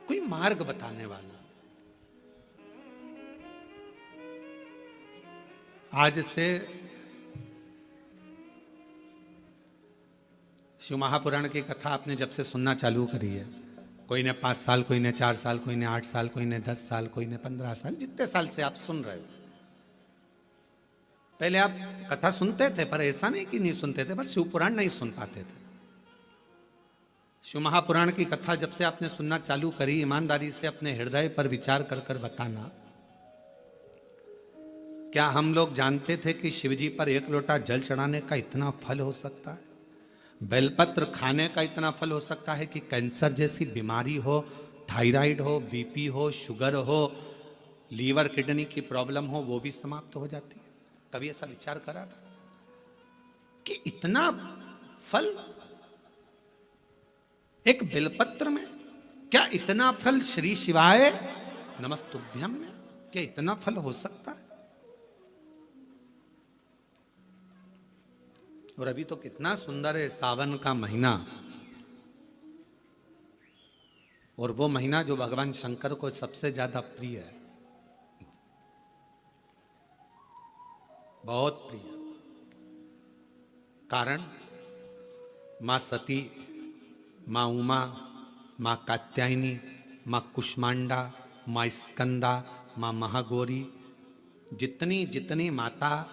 कोई मार्ग बताने वाला। आज से शिव महापुराण की कथा आपने जब से सुनना चालू करी है, कोई ने 5 साल, कोई ने 4 साल, कोई ने 8 साल, कोई ने 10 साल, कोई ने 15 साल, जितने साल से आप सुन रहे हो। पहले आप कथा सुनते थे, पर ऐसा नहीं कि नहीं सुनते थे, पर शिव पुराण नहीं सुन पाते थे। शिव महापुराण की कथा जब से आपने सुनना चालू करी, ईमानदारी से अपने हृदय पर विचार कर कर बताना, क्या हम लोग जानते थे कि शिवजी पर 1 लोटा जल चढ़ाने का इतना फल हो सकता है? बेलपत्र खाने का इतना फल हो सकता है कि कैंसर जैसी बीमारी हो, थायराइड हो, बीपी हो, शुगर हो, लीवर किडनी की प्रॉब्लम हो, वो भी समाप्त हो जाती है? कभी ऐसा विचार करा था कि इतना फल एक बेलपत्र में? क्या इतना फल श्री शिवाय नमस्तुभ्यम में, क्या इतना फल हो सकता है? और अभी तो कितना सुंदर है सावन का महीना, और वो महीना जो भगवान शंकर को सबसे ज्यादा प्रिय है, बहुत प्रिय। कारण मां सती, मां उमा, मां कात्यायनी, मां कुष्मांडा, मां स्कंदा, मां महागौरी, जितनी जितनी माता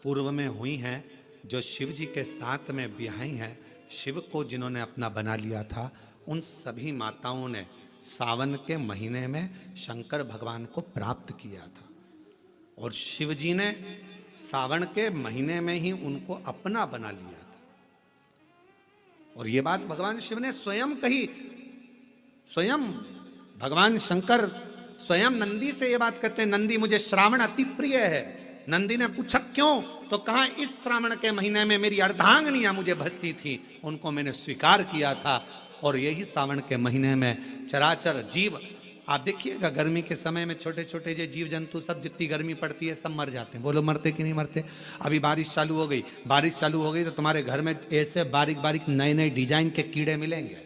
पूर्व में हुई हैं, जो शिव जी के साथ में ब्याही हैं, शिव को जिन्होंने अपना बना लिया था, उन सभी माताओं ने सावन के महीने में शंकर भगवान को प्राप्त किया था। और शिव जी ने सावन के महीने में ही उनको अपना बना लिया था। और ये बात भगवान शिव ने स्वयं कही। स्वयं भगवान शंकर स्वयं नंदी से ये बात कहते हैं, नंदी मुझे श्रावण अति प्रिय है। नंदी ने पूछा क्यों? तो कहा इस श्रावण के महीने में मेरी अर्धांगनियां मुझे भजती थी, उनको मैंने स्वीकार किया था। और यही सावन के महीने में चराचर जीव, आप देखिएगा गर्मी के समय में छोटे छोटे जो जीव जंतु सब, जितनी गर्मी पड़ती है सब मर जाते हैं। बोलो मरते कि नहीं मरते? अभी बारिश चालू हो गई, बारिश चालू हो गई तो तुम्हारे घर में ऐसे बारीक बारीक नए नए डिजाइन के कीड़े मिलेंगे,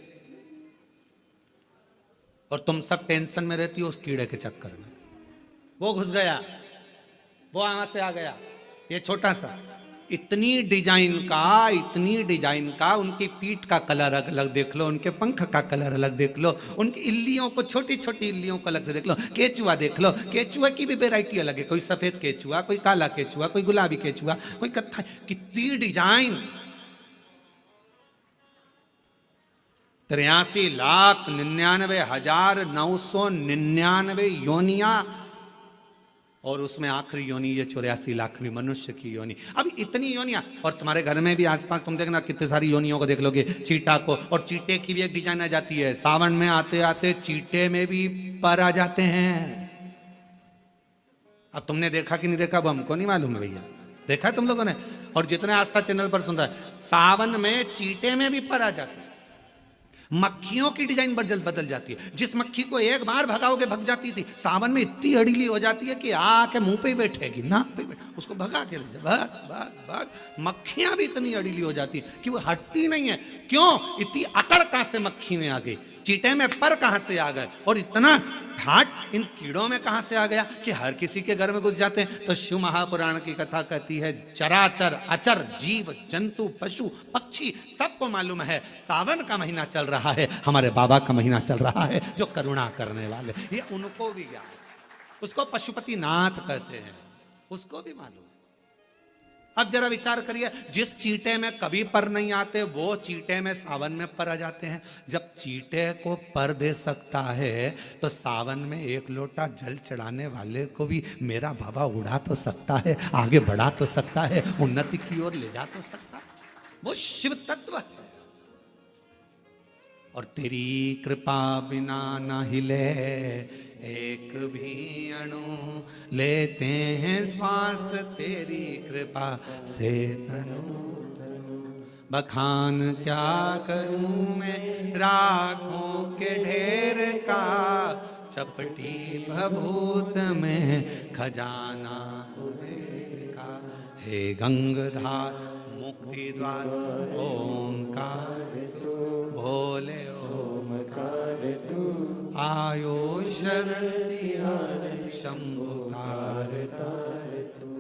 और तुम सब टेंशन में रहती हो उस कीड़े के चक्कर में। वो घुस गया, वो वहां से आ गया, ये छोटा सा, इतनी डिजाइन का, उनकी पीठ का कलर अलग देख लो, उनके पंख का कलर अलग देख लो, उनकी इल्लियों को, छोटी छोटी इल्लियों को अलग से देख लो। केचुआ देख लो, केचुआ की भी वैरायटी अलग है, कोई सफेद केचुआ, कोई काला केचुआ, कोई गुलाबी केचुआ, कोई कत्था, कितनी डिजाइन। 83,99,999 योनियां, और उसमें आखिरी योनि ये 84 लाखवीं मनुष्य की योनि। अब इतनी योनियां, और तुम्हारे घर में भी आसपास तुम देखना कितनी सारी योनियों को देख लोगे, चीटा को, और चीटे की भी एक डिजाइन आ जाती है। सावन में आते आते चीटे में भी पर आ जाते हैं। अब तुमने देखा कि नहीं देखा वो हमको नहीं मालूम है भैया, देखा तुम लोगों ने? और जितने आस्था चैनल पर सुन रहा है, सावन में चीटे में भी पर आ जाते हैं। मक्खियों की डिजाइन बदल जाती है। जिस मक्खी को एक बार भगाओगे भग जाती थी, सावन में इतनी अड़ीली हो जाती है कि आके मुंह पे बैठेगी, नाक पे बैठे, उसको भगा के ले जा, भाग भाग भाग। मक्खियां भी इतनी अड़ीली हो जाती है कि वो हटती नहीं है। क्यों? इतनी अकड़ कहां से मक्खी में आ गई, चीटे में पर कहां से आ गए, और इतना ठाट इन कीड़ों में कहां से आ गया कि हर किसी के घर में घुस जाते हैं। तो शिव महापुराण की कथा कहती है, चराचर अचर जीव जंतु पशु पक्षी सबको मालूम है सावन का महीना चल रहा है, हमारे बाबा का महीना चल रहा है जो करुणा करने वाले, ये उनको भी ज्ञान है। उसको पशुपति नाथ कहते हैं, उसको भी मालूम है। अब जरा विचार करिए, जिस चीटे में कभी पर नहीं आते, वो चीटे में सावन में पर आ जाते हैं। जब चीटे को पर दे सकता है तो सावन में 1 लोटा जल चढ़ाने वाले को भी मेरा बाबा उड़ा तो सकता है, आगे बढ़ा तो सकता है, उन्नति की ओर ले जा तो सकता है। वो शिव तत्व है। और तेरी कृपा बिना न हिले एक भी अणु, लेते हैं श्वास तेरी कृपा से तनु। बखान क्या करूं मैं राखों के ढेर का, चपटी भभूत में खजाना कुबेर का। हे गंगाधार मुक्ति द्वार ओंकार तू, भोले ओमकार तू, आयो शरण शंभु तार तार तू।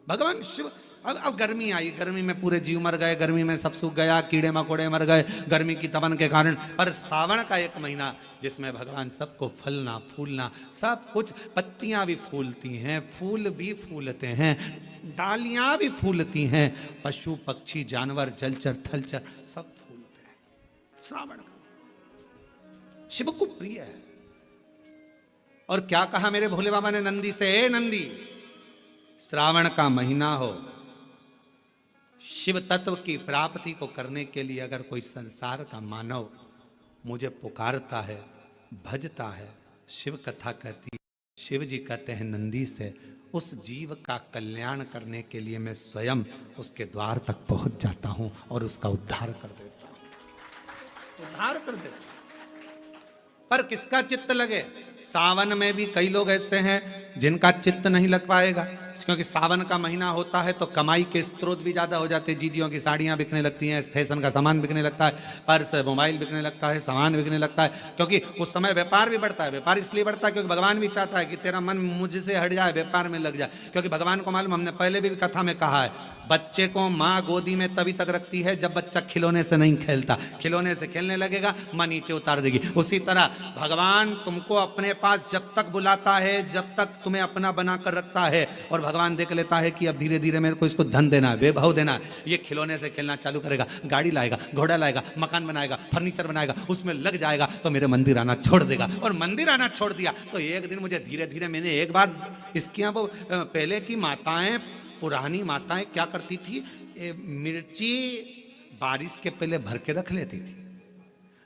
भगवान शिव अब गर्मी आई, गर्मी में पूरे जीव मर गए, गर्मी में सब सूख गया, कीड़े मकोड़े मर गए गर्मी की तपन के कारण। पर सावन का एक महीना जिसमें भगवान सबको फलना फूलना सब कुछ, पत्तियां भी फूलती हैं, फूल भी फूलते हैं, डालियां भी फूलती हैं, पशु पक्षी जानवर जलचर थलचर सब फूलते हैं। श्रावण का शिव को प्रिय है। और क्या कहा मेरे भोले बाबा ने नंदी से, ए नंदी, श्रावण का महीना हो, शिव तत्व की प्राप्ति को करने के लिए अगर कोई संसार का मानव मुझे पुकारता है, भजता है, शिव कथा कहती है, शिव जी कहते हैं नंदी से, उस जीव का कल्याण करने के लिए मैं स्वयं उसके द्वार तक पहुंच जाता हूं और उसका उद्धार कर देता हूं, उद्धार कर देता हूं। पर किसका चित्त लगे? सावन में भी कई लोग ऐसे हैं जिनका चित्त नहीं लग पाएगा, क्योंकि सावन का महीना होता है तो कमाई के स्रोत भी ज्यादा हो जाते हैं। जीजियों की साड़ियां बिकने लगती हैं, फैशन का सामान बिकने लगता है, पर्स मोबाइल बिकने लगता है, सामान बिकने लगता है, क्योंकि उस समय व्यापार भी बढ़ता है। व्यापार इसलिए बढ़ता है क्योंकि भगवान भी चाहता है कि तेरा मन मुझसे हट जाए, व्यापार में लग जाए। क्योंकि भगवान को मालूम, हमने पहले भी कथा में कहा है, बच्चे को माँ गोदी में तभी तक रखती है जब बच्चा खिलौने से नहीं खेलता, खिलौने से खेलने लगेगा माँ नीचे उतार देगी। उसी तरह भगवान तुमको अपने पास जब तक बुलाता है, जब तक तुम्हें अपना बना कर रखता है, और भगवान देख लेता है कि अब धीरे धीरे मेरे को इसको धन देना है, वैभव देना है, ये खिलौने से खेलना चालू करेगा, गाड़ी लाएगा, घोड़ा लाएगा, मकान बनाएगा, फर्नीचर बनाएगा, उसमें लग जाएगा, तो मेरे मंदिर आना छोड़ देगा। और मंदिर आना छोड़ दिया तो एक दिन मुझे धीरे धीरे, मैंने एक बार इसकी वो पहले की माताएं, पुरानी माताएं क्या करती थी, मिर्ची बारिश के पहले भर के रख लेती थी,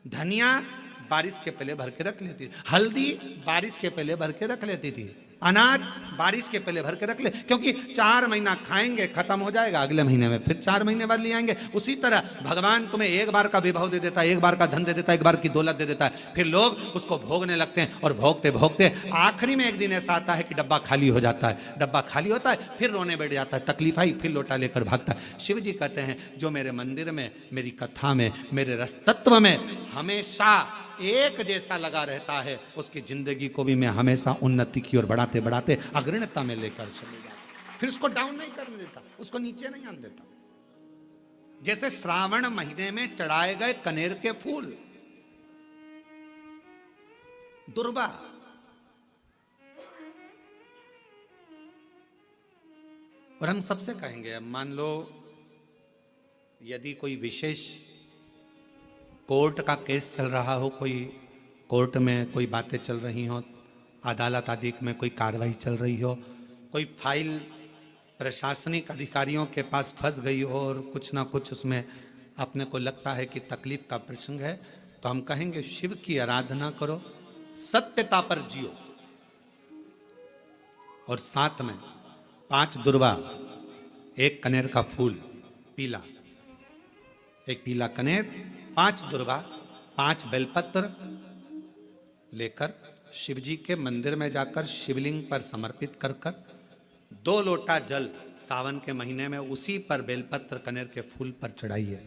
धनिया बारिश के पहले भर के रख लेती थी, हल्दी बारिश के पहले भर के रख लेती थी, अनाज बारिश के पहले भर के रख ले, क्योंकि 4 महीना खाएंगे, खत्म हो जाएगा, अगले महीने में फिर 4 महीने बाद ले आएंगे। उसी तरह भगवान तुम्हें एक बार का विभव दे देता है, एक बार का धन दे देता है, एक बार की दौलत दे देता है, फिर लोग उसको भोगने लगते हैं, और भोगते भोगते आखिरी में एक दिन ऐसा आता है कि डब्बा खाली हो जाता है। डब्बा खाली होता है, फिर रोने बैठ जाता है, तकलीफ आई, फिर लोटा लेकर भागता है। शिव जी कहते हैं जो मेरे मंदिर में, मेरी कथा में, मेरे रस तत्व में हमेशा एक जैसा लगा रहता है, उसकी जिंदगी को भी मैं हमेशा उन्नति की ओर बढ़ाते बढ़ाते अग्रणता में लेकर चले जाता, फिर उसको डाउन नहीं करने देता, उसको नीचे नहीं आने देता। जैसे श्रावण महीने में चढ़ाए गए कनेर के फूल, दुर्वा, और हम सबसे कहेंगे, मान लो यदि कोई विशेष कोर्ट का केस चल रहा हो, कोई कोर्ट में कोई बातें चल रही हो, अदालत आदि में कोई कार्रवाई चल रही हो, कोई फाइल प्रशासनिक अधिकारियों के पास फंस गई हो और कुछ ना कुछ उसमें अपने को लगता है कि तकलीफ का प्रसंग है, तो हम कहेंगे शिव की आराधना करो, सत्यता पर जियो, और साथ में 5 दुर्वा, 1 कनेर का फूल पीला, 1 पीला कनेर, 5 दुर्वा, 5 बेलपत्र लेकर शिव जी के मंदिर में जाकर शिवलिंग पर समर्पित कर कर 2 लोटा जल सावन के महीने में उसी पर बेलपत्र कनेर के फूल पर चढ़ाइए।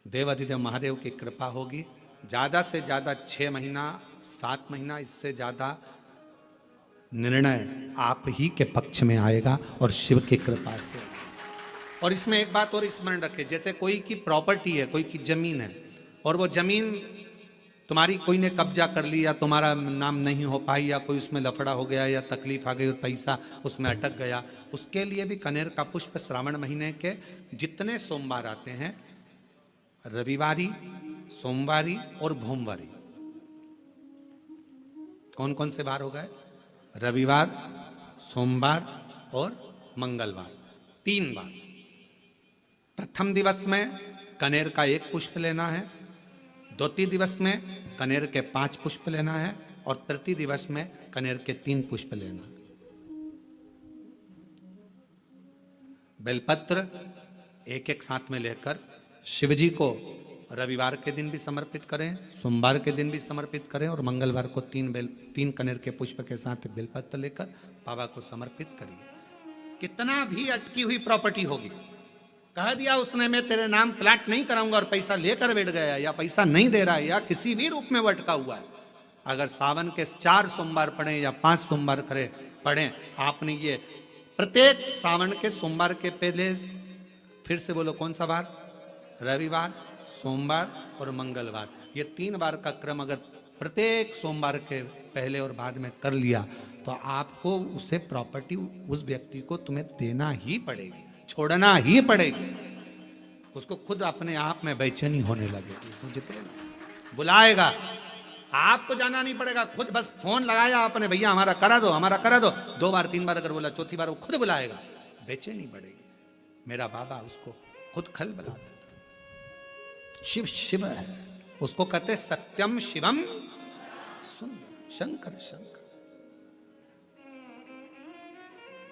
देवाधिदेव महादेव की कृपा होगी। ज्यादा से ज्यादा 6 महीना 7 महीना, इससे ज्यादा निर्णय आप ही के पक्ष में आएगा और शिव की कृपा से। और इसमें एक बात और स्मरण रखें, जैसे कोई की प्रॉपर्टी है, कोई की जमीन है, और वो जमीन तुम्हारी कोई ने कब्जा कर लिया, तुम्हारा नाम नहीं हो पाई, या कोई उसमें लफड़ा हो गया, या तकलीफ आ गई और पैसा उसमें अटक गया, उसके लिए भी कनेर का पुष्प श्रावण महीने के जितने सोमवार आते हैं, रविवारी, सोमवारी और भोमवारी, कौन कौन से बार हो गए? रविवार, सोमवार और मंगलवार, 3 बार। प्रथम दिवस में कनेर का 1 पुष्प लेना है, द्वितीय दिवस में कनेर के 5 पुष्प लेना है, और तृतीय दिवस में कनेर के 3 पुष्प लेना। बेलपत्र एक साथ में लेकर शिव जी को रविवार के दिन भी समर्पित करें, सोमवार के दिन भी समर्पित करें, और मंगलवार को 3 कनेर के पुष्प के साथ बेलपत्र लेकर बाबा को समर्पित करिए। कितना भी अटकी हुई प्रॉपर्टी होगी, कह दिया उसने मैं तेरे नाम प्लाट नहीं कराऊंगा, और पैसा लेकर बैठ गया, या पैसा नहीं दे रहा है, या किसी भी रूप में वो अटका हुआ है, अगर सावन के 4 सोमवार पढ़े या 5 सोमवार पढ़े, आपने ये प्रत्येक सावन के सोमवार के पहले, फिर से बोलो कौन सा बार, रविवार, सोमवार और मंगलवार, ये 3 बार का क्रम अगर प्रत्येक सोमवार के पहले और बाद में कर लिया तो आपको उसे प्रॉपर्टी उस व्यक्ति को तुम्हें देना ही पड़ेगी, छोड़ना ही पड़ेगी। उसको खुद अपने आप में बेचैनी होने लगेगी, मुझे बुलाएगा, आपको जाना नहीं पड़ेगा, खुद बस फोन लगाया आपने, भैया हमारा करा दो, हमारा करा दो, 2 बार 3 बार अगर बोला, चौथी बार वो खुद बुलाएगा, बेचैनी बढ़ेगी। मेरा बाबा उसको खुद खल बुला देता। शिव शिव है, उसको कहते सत्यम शिवम सुंदर, शंकर शंकर,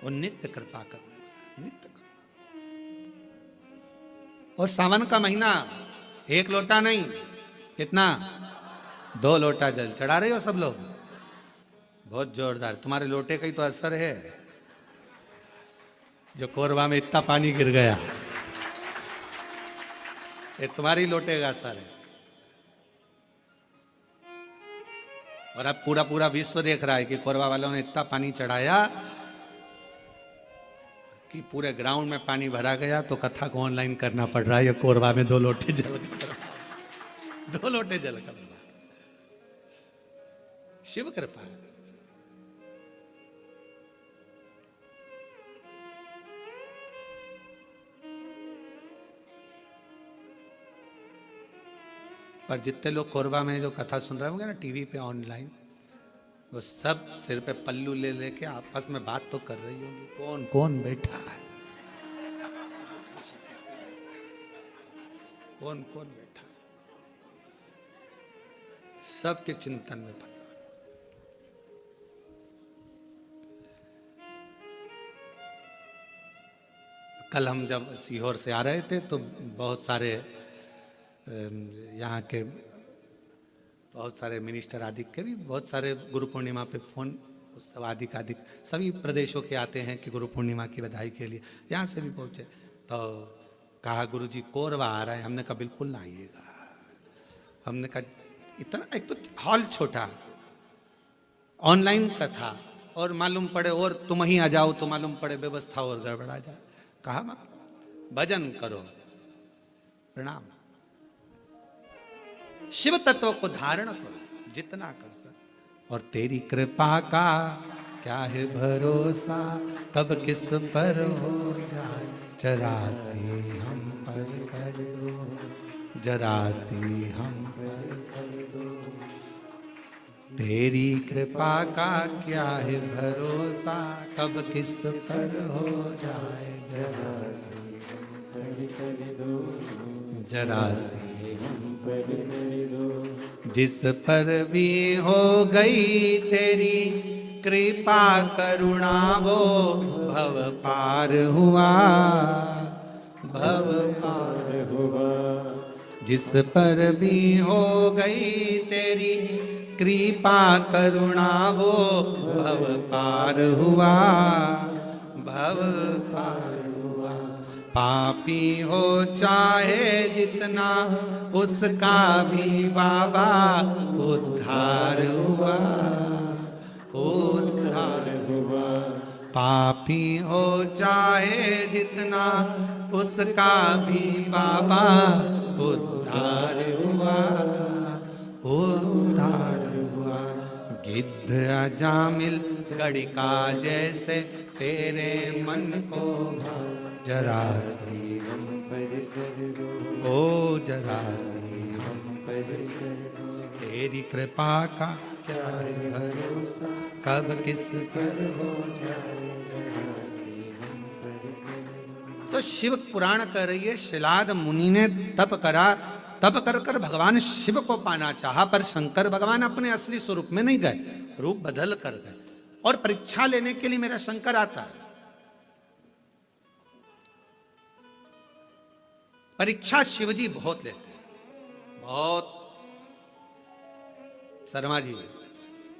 वो नित्य कृपा करने वाला, नित्य कृपा। और सावन का महीना 1 लोटा नहीं, कितना, 2 लोटा जल चढ़ा रहे हो सब लोग, बहुत जोरदार। तुम्हारे लोटे का ही तो असर है, जो कोरबा में इतना पानी गिर गया, ये तुम्हारी लोटे का असर है। और अब पूरा पूरा विश्व देख रहा है कि कोरबा वालों ने इतना पानी चढ़ाया कि पूरे ग्राउंड में पानी भरा गया, तो कथा को ऑनलाइन करना पड़ रहा है, ये कोरबा में 2 लोटे जल कर, 2 लोटे जल कर, शिव कृपा। पर जितने लोग कोरबा में जो कथा सुन रहे होंगे ना टीवी पे ऑनलाइन, वो सब सिर पे पल्लू ले लेके आपस में बात तो कर रही होंगी, कौन कौन बैठा है, कौन कौन बैठा है, सबके चिंतन में फंसा। कल हम जब सीहोर से आ रहे थे तो बहुत सारे यहाँ के बहुत सारे मिनिस्टर आदि के भी बहुत सारे गुरु पूर्णिमा पे फोन, सब आदि सभी प्रदेशों के आते हैं कि गुरु पूर्णिमा की बधाई के लिए, यहाँ से भी पहुँचे। तो कहा गुरुजी कोरबा आ रहा है, हमने कहा बिल्कुल ना आइएगा। हमने कहा इतना, एक तो हॉल छोटा, ऑनलाइन कथा, और मालूम पड़े और तुम ही आ जाओ तो मालूम पड़े व्यवस्था और गड़बड़ा जाए। कहा मत, भजन करो, प्रणाम, शिव तत्व को धारण करो जितना कर सक, और तेरी कृपा का क्या है भरोसा, कब किस पर हो जाए, जरा से हम पर कर दो, जरा से हम पर कर दो, तेरी कृपा का क्या है भरोसा, कब किस पर हो जाए, जरा से हम पर कर दो, जरा से हम पर कर दो, जिस पर भी हो गई तेरी कृपा करुणा, वो भव पार हुआ, भव पार हुआ, जिस पर भी हो गई तेरी कृपा करुणा, वो भव पार हुआ, भव पार हुआ। पापी हो चाहे जितना, उसका भी बाबा उद्धार हुआ, उद्धार हुआ। पापी हो चाहे जितना, उसका भी बाबा उद्धार हुआ, उद्धार हुआ। गिद्ध अजामिल गड़िका जैसे तेरे मन को जरा सी हम पर कर दो, ओ जरा सी हम पर कर दो, तेरी कृपा का क्या है भरोसा, कब किस पर हो जाए, जरा सी हम पर कर दो। तो शिव पुराण कह रही है, शिलाद मुनि ने तप करा, तप कर कर भगवान शिव को पाना चाहा, पर शंकर भगवान अपने असली स्वरूप में नहीं गए, रूप बदल कर गए। और परीक्षा लेने के लिए मेरा शंकर आता है। परीक्षा शिवजी बहुत लेते हैं, बहुत। शर्मा जी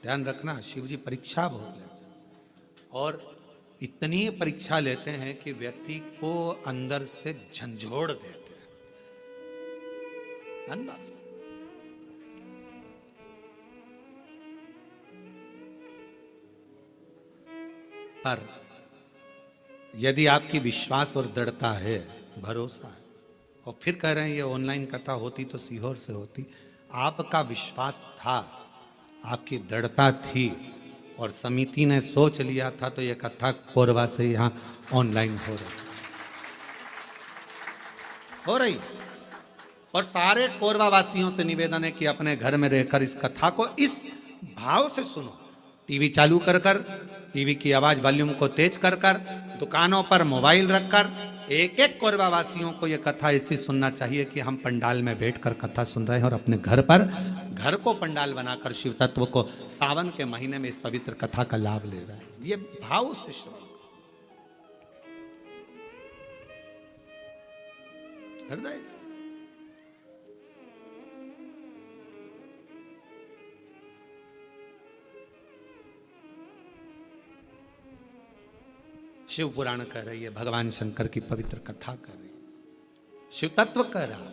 ध्यान रखना, शिवजी परीक्षा बहुत लेते हैं, और इतनी परीक्षा लेते हैं कि व्यक्ति को अंदर से झंझोड़ देते हैं, अंदर से। पर यदि आपकी विश्वास और दृढ़ता है, भरोसा है, और फिर कह रहे हैं ये ऑनलाइन कथा होती तो सीहोर से होती, आपका विश्वास था, आपकी दृढ़ता थी, और समिति ने सोच लिया था, तो ये कथा कोरबा से यहाँ ऑनलाइन हो रही। और सारे कोरबा वासियों से निवेदन है कि अपने घर में रहकर इस कथा को इस भाव से सुनो। टीवी चालू कर कर, टीवी की आवाज वॉल्यूम को तेज कर कर, दुकानों पर मोबाइल रखकर एक एक कोरबा वासियों को यह कथा ऐसी सुनना चाहिए कि हम पंडाल में बैठकर कथा सुन रहे हैं और अपने घर पर, घर को पंडाल बनाकर शिव तत्व को सावन के महीने में इस पवित्र कथा का लाभ ले रहे हैं। ये भाव से श्रवण, हृदय से। शिव पुराण कह रही है, भगवान शंकर की पवित्र कथा कह रही है, शिव तत्व कह रहा,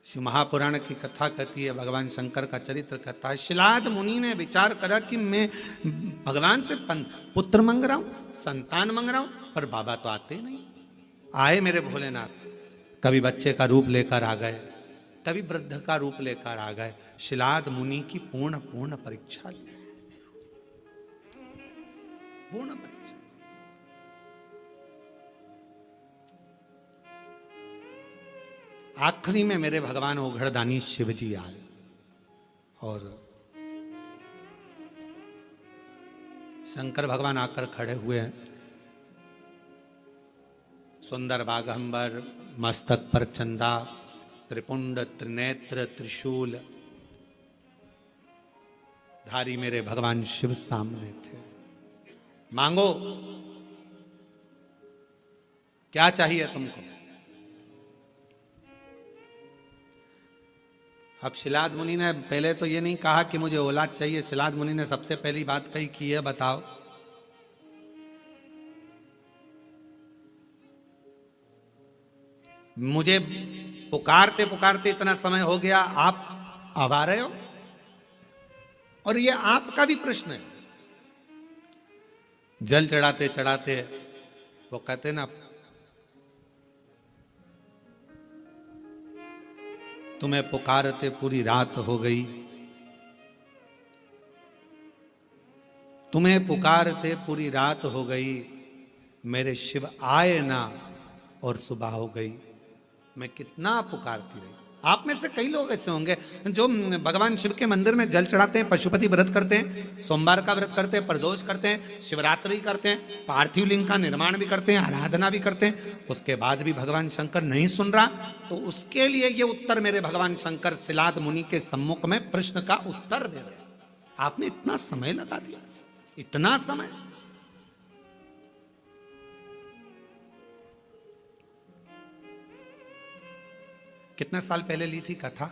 शिव महापुराण की कथा कहती है, भगवान शंकर का चरित्र कहता है। शिलाद मुनि ने विचार करा कि मैं भगवान से पुत्र मांग रहा हूं, संतान मांग रहा हूं, पर बाबा तो आते नहीं। आए मेरे भोलेनाथ, कभी बच्चे का रूप लेकर आ गए, कभी वृद्ध का रूप लेकर आ गए। शिलाद मुनि की पूर्ण परीक्षा ली, पूर्ण परीक्षा। आखिरी में मेरे भगवान ओघड़दानी शिव जी आए और शंकर भगवान आकर खड़े हुए हैं। सुंदर बागंबर, मस्तक पर चंदा, त्रिपुंड त्रिनेत्र त्रिशूल धारी मेरे भगवान शिव सामने थे। मांगो, क्या चाहिए तुमको? अब शिलाद मुनि ने पहले तो ये नहीं कहा कि मुझे औलाद चाहिए। शिलाद मुनि ने सबसे पहली बात कही कि ये बताओ, मुझे पुकारते पुकारते इतना समय हो गया, आप अब आ रहे हो? और ये आपका भी प्रश्न है। जल चढ़ाते चढ़ाते वो कहते ना, तुम्हें पुकारते पूरी रात हो गई, तुम्हें पुकारते पूरी रात हो गई, मेरे शिव आए ना और सुबह हो गई। मैं कितना पुकारती रही। आप में से कई लोग ऐसे होंगे जो भगवान शिव के मंदिर में जल चढ़ाते हैं, पशुपति व्रत करते हैं, सोमवार का व्रत करते हैं, प्रदोष करते हैं, शिवरात्रि करते हैं, पार्थिव लिंग का निर्माण भी करते हैं, आराधना भी करते हैं, उसके बाद भी भगवान शंकर नहीं सुन रहा। तो उसके लिए ये उत्तर मेरे भगवान शंकर शिलाद मुनि के सम्मुख में प्रश्न का उत्तर दे रहे। आपने इतना समय लगा दिया, इतना समय। कितने साल पहले ली थी कथा?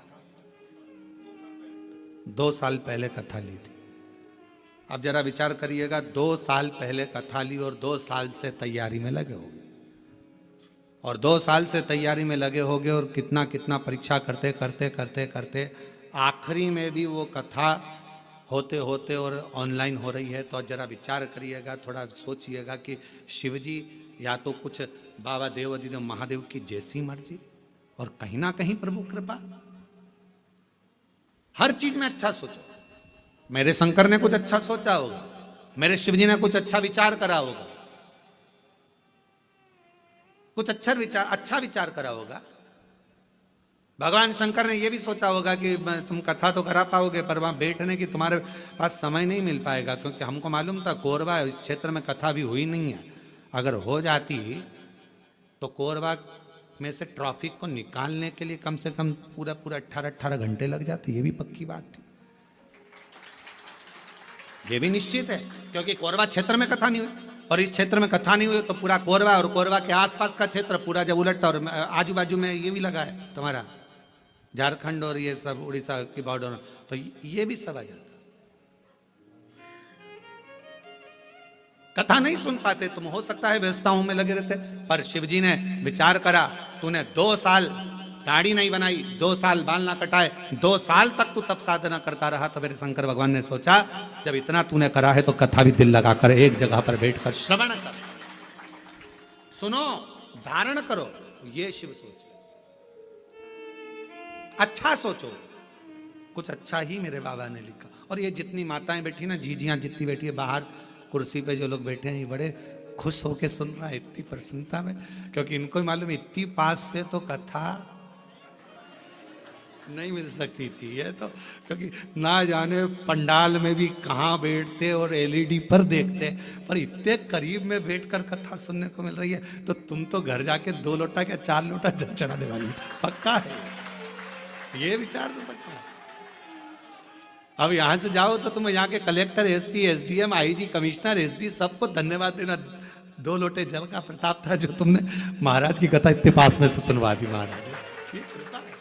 2 साल पहले कथा ली थी। अब जरा विचार करिएगा, 2 साल पहले कथा ली और 2 साल से तैयारी में लगे होंगे, और 2 साल से तैयारी में लगे होंगे, और कितना कितना परीक्षा करते करते करते करते आखिरी में भी वो कथा होते होते और ऑनलाइन हो रही है। तो जरा विचार करिएगा, थोड़ा सोचिएगा कि शिव जी या तो कुछ बाबा देव अधिदेव महादेव की जैसी मर्जी, और कहीं ना कहीं प्रभु कृपा। हर चीज में अच्छा सोचो। मेरे शंकर ने कुछ अच्छा सोचा होगा, मेरे शिव जी ने कुछ अच्छा विचार करा होगा, कुछ अच्छा विचार करा होगा। भगवान शंकर ने यह भी सोचा होगा कि तुम कथा तो करा पाओगे, पर वहां बैठने की तुम्हारे पास समय नहीं मिल पाएगा, क्योंकि हमको मालूम था कोरबा इस क्षेत्र में कथा भी हुई नहीं है। अगर हो जाती तो कोरबा में से ट्रैफिक को निकालने के लिए कम से कम पूरा 18 घंटे लग जाते। ये भी पक्की बात थी, ये भी निश्चित है, क्योंकि कोरबा क्षेत्र में कथा नहीं हुई, और इस क्षेत्र में कथा नहीं हुई तो पूरा कोरबा और कोरबा के आसपास का क्षेत्र पूरा जब उलटता, और आजू बाजू में ये भी लगा है तुम्हारा झारखंड और ये सब उड़ीसा की बॉर्डर, तो ये भी सब आ जाता। कथा नहीं सुन पाते तुम, हो सकता है व्यवस्थाओं में लगे रहते, पर शिवजी ने विचार करा, तूने 2 साल दाढ़ी नहीं बनाई, 2 साल बाल ना कटाए, 2 साल तक तू तप साधना करता रहा, तो मेरे शंकर भगवान ने सोचा जब इतना तूने करा है तो कथा भी दिल लगाकर एक जगह पर बैठकर श्रवण कर, सुनो, धारण करो। ये शिव सोच, अच्छा सोचो, कुछ अच्छा ही मेरे बाबा ने लिखा। और ये जितनी माताएं बैठी ना, जीजियां जितनी बैठी है बाहर कुर्सी पे, जो लोग बैठे हैं, ये बड़े खुश होके सुन रहा है इतनी प्रसन्नता में, क्योंकि इनको ही मालूम इतनी पास से तो कथा नहीं मिल सकती थी ये तो, क्योंकि ना जाने पंडाल में भी कहाँ बैठते और एलईडी पर देखते, पर इतने करीब में बैठकर कथा सुनने को मिल रही है, तो तुम तो घर जाके 2 लोटा क्या 4 लोटा जल चढ़ाने वाली, पक्का है ये विचार तो पक्का है। अब यहां से जाओ तो तुम यहाँ के collector, SP, SDM, IG, commissioner, SD सबको धन्यवाद देना, 2 लोटे जल का प्रताप था जो तुमने महाराज की कथा इतने पास में से सुनवा दी। महाराज ये कृपा है,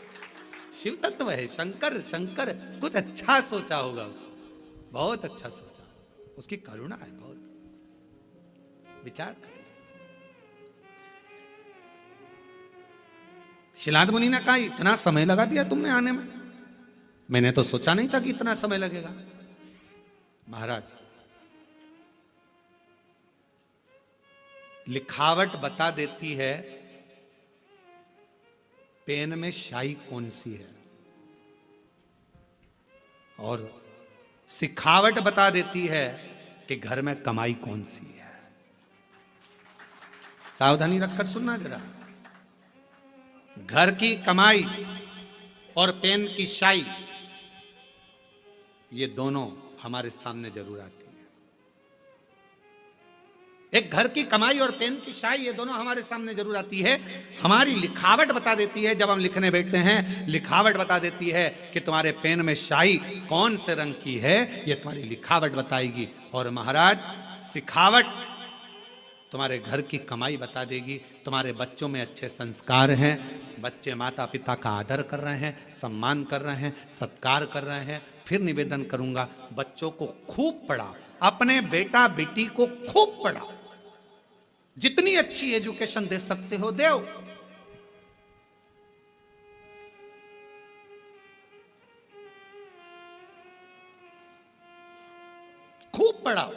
शिव तत्व है, शंकर, शंकर कुछ अच्छा सोचा होगा उसने, बहुत अच्छा सोचा, उसकी करुणा है बहुत। विचार कर, शिलाद मुनि ने कहा इतना समय लगा दिया तुमने आने में, मैंने तो सोचा नहीं था कि इतना समय लगेगा। महाराज लिखावट बता देती है पेन में शाई कौन सी है, और सिखावट बता देती है कि घर में कमाई कौन सी है। सावधानी रखकर सुनना जरा, घर की कमाई और पेन की शाई, ये दोनों हमारे सामने जरूर आती है। एक घर की कमाई और पेन की शाई, ये दोनों हमारे सामने जरूर आती है। हमारी लिखावट बता देती है, जब हम लिखने बैठते हैं लिखावट बता देती है कि तुम्हारे पेन में शाई कौन से रंग की है, ये तुम्हारी लिखावट बताएगी। और महाराज सिखावट तुम्हारे घर की कमाई बता देगी। तुम्हारे बच्चों में अच्छे संस्कार हैं, बच्चे माता पिता का आदर कर रहे हैं, सम्मान कर रहे हैं, सत्कार कर रहे हैं। फिर निवेदन करूंगा, बच्चों को खूब पढ़ाओ, अपने बेटा बेटी को खूब पढ़ाओ, जितनी अच्छी एजुकेशन दे सकते हो दो। खूब पढ़ाओ,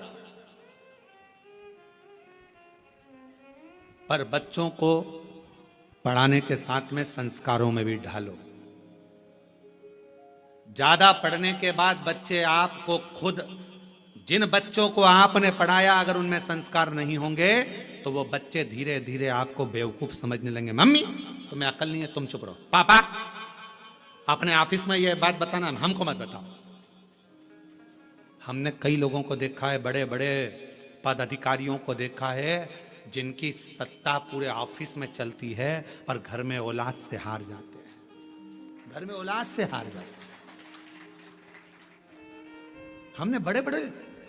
पर बच्चों को पढ़ाने के साथ में संस्कारों में भी ढालो। ज्यादा पढ़ने के बाद बच्चे आपको खुद, जिन बच्चों को आपने पढ़ाया अगर उनमें संस्कार नहीं होंगे तो वो बच्चे धीरे धीरे आपको बेवकूफ समझने लगेंगे। मम्मी तुम्हें अकल नहीं है, तुम चुप रहो। पापा अपने ऑफिस में ये बात बताना, हमको मत बताओ। हमने कई लोगों को देखा है, बड़े बड़े पद अधिकारियों को देखा है, जिनकी सत्ता पूरे ऑफिस में चलती है पर घर में औलाद से हार जाते हैं, घर में औलाद से हार जाते हैं। हमने बड़े बड़े,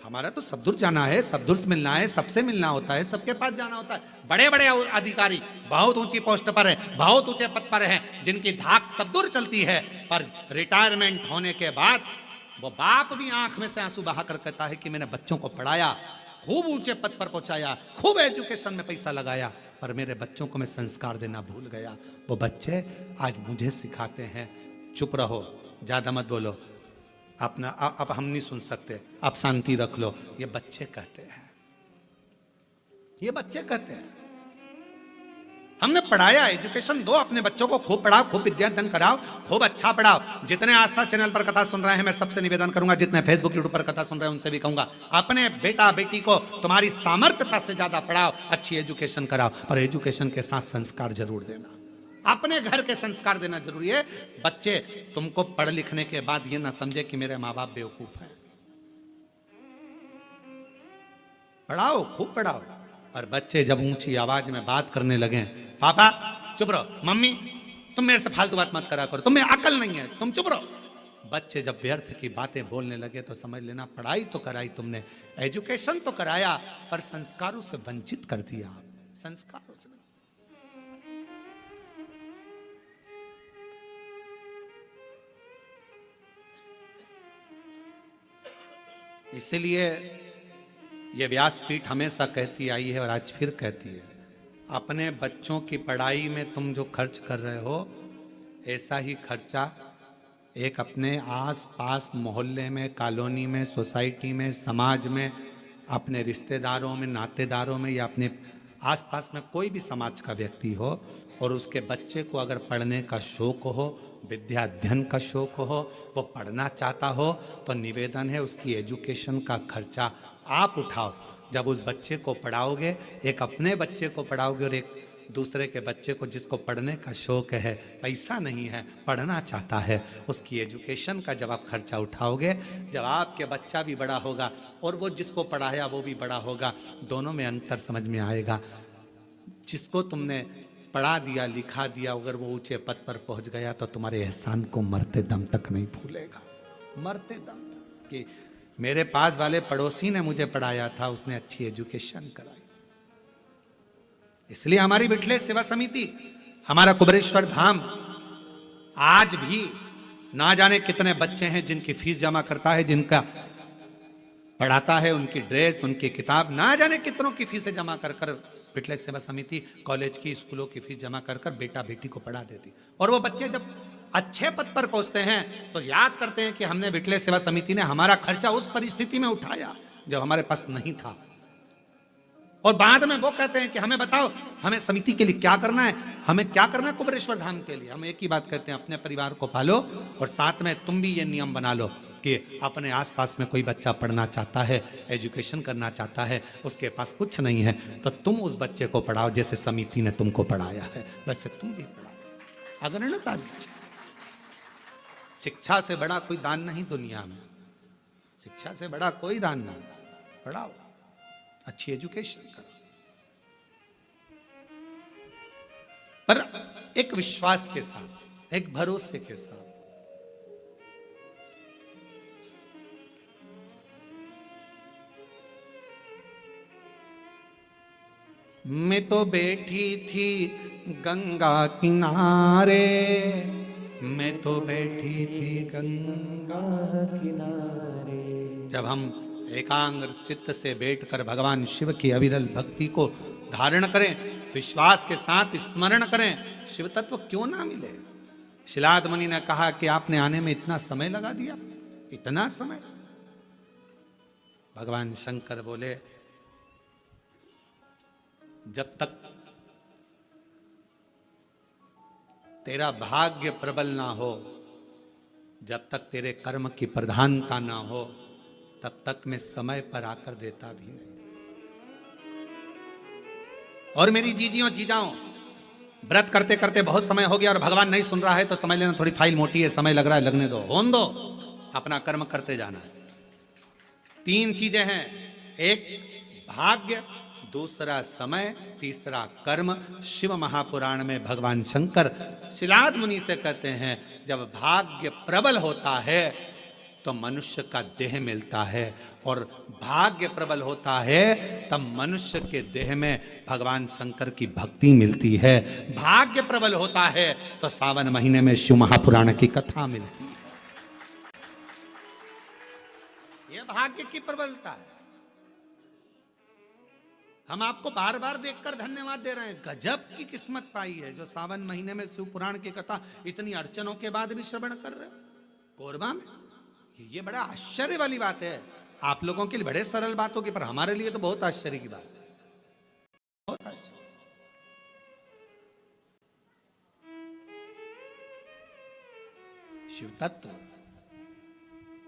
हमारा तो सब दूर जाना है, सब दूर से मिलना है, सबसे मिलना होता है, सबके पास जाना होता है। बड़े बड़े अधिकारी बहुत ऊंची पोस्ट पर है, बहुत ऊंचे पद पर हैं, जिनकी धाक सब दूर चलती है, पर रिटायरमेंट होने के बाद वो बाप भी आंख में से आंसू बहाकर कहता है कि मैंने बच्चों को पढ़ाया, खूब ऊंचे पद पर पहुंचाया, खूब एजुकेशन में पैसा लगाया, पर मेरे बच्चों को मैं संस्कार देना भूल गया। वो बच्चे आज मुझे सिखाते हैं, चुप रहो, ज्यादा मत बोलो, अपना अब हम नहीं सुन सकते, आप शांति रख लो। ये बच्चे कहते हैं, ये बच्चे कहते हैं। हमने पढ़ाया, एजुकेशन दो अपने बच्चों को, खूब पढ़ाओ, खूब विद्यादान कराओ, खूब अच्छा पढ़ाओ। जितने आस्था चैनल पर कथा सुन रहे हैं, मैं सबसे निवेदन करूंगा, जितने फेसबुक यूट्यूब पर कथा सुन रहे हैं उनसे भी कहूंगा, अपने बेटा बेटी को तुम्हारी सामर्थ्यता से ज्यादा पढ़ाओ, अच्छी एजुकेशन कराओ, और एजुकेशन के साथ संस्कार जरूर देना। अपने घर के संस्कार देना जरूरी है। बच्चे तुमको पढ़ लिखने के बाद ये ना समझे कि मेरे माँ बाप बेवकूफ हैं। पढ़ाओ, खूब पढ़ाओ। और बच्चे जब ऊंची आवाज में बात करने लगे, पापा चुप रहो, मम्मी तुम मेरे से फालतू बात मत करा करो, तुम्हें अकल नहीं है, तुम चुप रहो। बच्चे जब व्यर्थ की बातें बोलने लगे तो समझ लेना पढ़ाई तो कराई तुमने, एजुकेशन तो कराया, पर संस्कारों से वंचित कर दिया। आप संस्कारों से, इसलिए ये व्यासपीठ हमेशा कहती आई है और आज फिर कहती है, अपने बच्चों की पढ़ाई में तुम जो खर्च कर रहे हो ऐसा ही खर्चा एक अपने आस पास मोहल्ले में, कॉलोनी में, सोसाइटी में, समाज में, अपने रिश्तेदारों में, नातेदारों में, या अपने आसपास में कोई भी समाज का व्यक्ति हो और उसके बच्चे को अगर पढ़ने का शौक हो, विद्या अध्ययन का शौक हो, वो पढ़ना चाहता हो, तो निवेदन है उसकी एजुकेशन का खर्चा आप उठाओ। जब उस बच्चे को पढ़ाओगे, एक अपने बच्चे को पढ़ाओगे और एक दूसरे के बच्चे को जिसको पढ़ने का शौक है, पैसा नहीं है, पढ़ना चाहता है, उसकी एजुकेशन का जब आप खर्चा उठाओगे, जब आपके बच्चा भी बड़ा होगा और वो जिसको पढ़ाया वो भी बड़ा होगा, दोनों में अंतर समझ में आएगा। जिसको तुमने पढ़ा दिया, लिखा दिया, अगर वो ऊंचे पद पर पहुंच गया तो तुम्हारे एहसान को मरते दम तक नहीं भूलेगा, मरते दम तक। कि मेरे पास वाले पड़ोसी ने मुझे पढ़ाया था, उसने अच्छी एजुकेशन कराई। इसलिए हमारी विठलेश सेवा समिति, हमारा कुबेरेश्वर धाम आज भी ना जाने कितने बच्चे हैं जिनकी फीस जमा करता है, जिनका पढ़ाता है, उनकी ड्रेस, उनकी किताब, ना जाने कितनों की फीसें जमा कर कर विठलेश सेवा समिति कॉलेज की, स्कूलों की फीस जमा कर कर बेटा बेटी को पढ़ा देती। और वो बच्चे जब अच्छे पद पर पहुंचते हैं तो याद करते हैं कि हमने विठलेश सेवा समिति ने हमारा खर्चा उस परिस्थिति में उठाया जब हमारे पास नहीं था। और बाद में वो कहते हैं कि हमें बताओ, हमें समिति के लिए क्या करना है, हमें क्या करना है कुबेरेश्वर धाम के लिए। हम एक ही बात कहते हैं, अपने परिवार को पालो और साथ में तुम भी ये नियम बना लो कि अपने आसपास में कोई बच्चा पढ़ना चाहता है, एजुकेशन करना चाहता है, उसके पास कुछ नहीं है, तो तुम उस बच्चे को पढ़ाओ जैसे समिति ने तुमको पढ़ाया है, वैसे तुम भी पढ़ाओ। अग्रणता दीजिए। शिक्षा से बड़ा कोई दान नहीं दुनिया में, शिक्षा से बड़ा कोई दान नहीं। पढ़ाओ, अच्छी एजुकेशन करो, पर एक विश्वास के साथ, एक भरोसे के साथ। मैं तो बैठी थी गंगा किनारे, मैं तो बैठी थी गंगा किनारे। जब हम एकाग्र चित्त से बैठकर भगवान शिव की अविरल भक्ति को धारण करें, विश्वास के साथ स्मरण करें, शिव तत्व क्यों ना मिले। शिलाद मुनि ने कहा कि आपने आने में इतना समय लगा दिया, इतना समय। भगवान शंकर बोले, जब तक तेरा भाग्य प्रबल ना हो, जब तक तेरे कर्म की प्रधानता ना हो, तब तक मैं समय पर आकर देता भी नहीं। और मेरी जीजियों जीजाओं, व्रत करते करते बहुत समय हो गया और भगवान नहीं सुन रहा है तो समझ लेना थोड़ी फाइल मोटी है, समय लग रहा है, लगने दो, होने दो, अपना कर्म करते जाना है। 3 चीजें हैं, एक भाग्य, दूसरा समय, तीसरा कर्म। शिव महापुराण में भगवान शंकर शिलाद मुनि से कहते हैं, जब भाग्य प्रबल होता है तो मनुष्य का देह मिलता है, और भाग्य प्रबल होता है तब मनुष्य के देह में भगवान शंकर की भक्ति मिलती है। भाग्य प्रबल होता है तो सावन महीने में शिव महापुराण की कथा मिलती है। यह भाग्य की प्रबलता है। हम आपको बार बार देखकर धन्यवाद दे रहे हैं, गजब की किस्मत पाई है जो सावन महीने में शिव पुराण की कथा इतनी अड़चनों के बाद भी श्रवण कर रहे हो कोरबा में। ये बड़ा आश्चर्य वाली बात है। आप लोगों के लिए बड़े सरल बातों की, पर हमारे लिए तो बहुत आश्चर्य की बात है, बहुत आश्चर्य। शिव तत्व,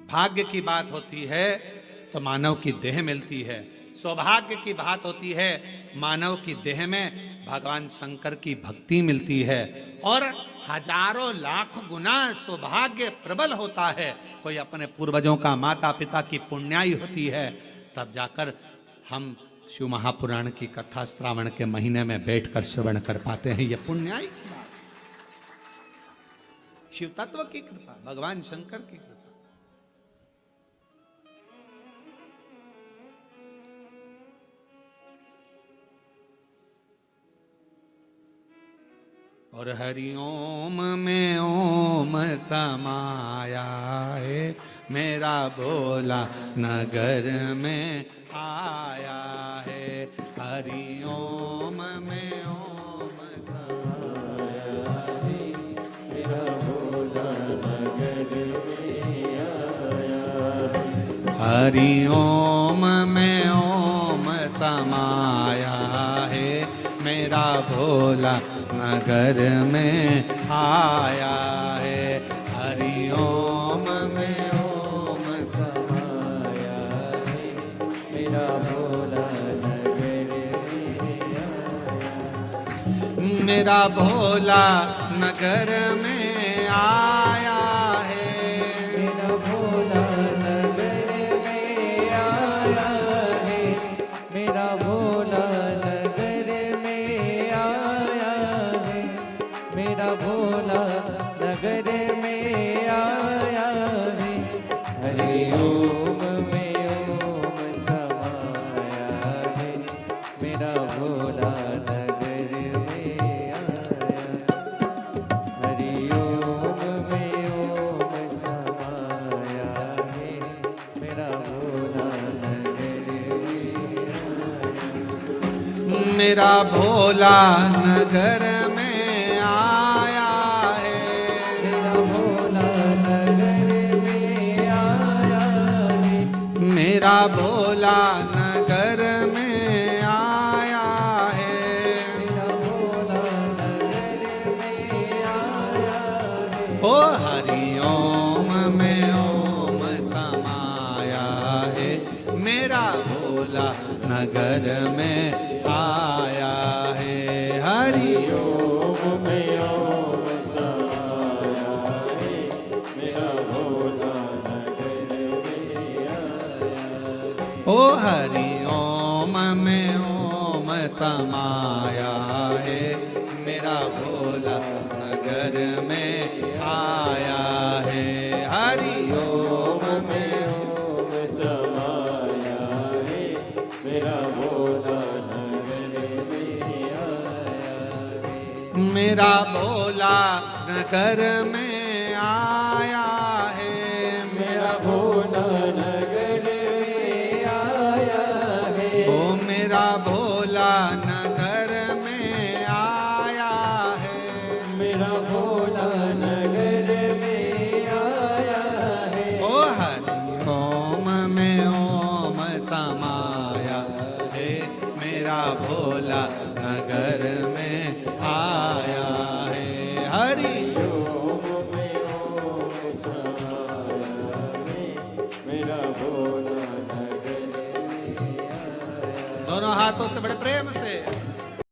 भाग्य की बात होती है तो मानव की देह मिलती है, सौभाग्य की बात होती है मानव की देह में भगवान शंकर की भक्ति मिलती है, और हजारों लाख गुना सौभाग्य प्रबल होता है। कोई अपने पूर्वजों का, माता पिता की पुण्याई होती है, तब जाकर हम शिव महापुराण की कथा श्रावण के महीने में बैठकर श्रवण कर पाते हैं। यह पुण्याई की बात, शिव तत्व की कृपा, भगवान शंकर की कृपा। और हरि ओम में ओम समाया है, मेरा भोला नगर में आया है। हरि ओम में ओम समाया है, मेरा हरि ओम में ओम समाया है, मेरा भोला नगर में आया है। हरि ओम में ओम समाया है, मेरा भोला नगर में आया। मेरा भोला नगर में आया है, मेरा भोला नगर में आया है। मेरा भोला नगर में आया है। मेरा भोला नगर में आया है। हरि ओम में ओम समाया है, मेरा भोला नगर में आया। हरि ओम में ओम समाया है, मेरा भोला नगर में आया। मेरा भोला नगर में आया है, मेरा भोला नगर में आया है। मेरा भोला नगर में आया है। मेरा भोला नगर में आया है। ओ हरि ओम में ओम समाया है, मेरा भोला नगर में आया है। हरि ओम में ओम समाया है, मेरा भोला नगर में आया। ओ हरि ओम में ओम समाया है, मेरा भोला नगर में आया है। हरि ओम में ओम समाया है, मेरा भोला नगर में आया है। मेरा भोला नगर में आया है, मेरा भोला नगर में आया है। ओ मेरा भोला नगर में आया है। मेरा भोला नगर में आया है। ओ हरि ओम में ओम समाया है, मेरा भोला नगर में आया है। हरि ओम में ओम समाया है, मेरा भोला नगर में आया। दोनों हाथों से बड़े प्रेम से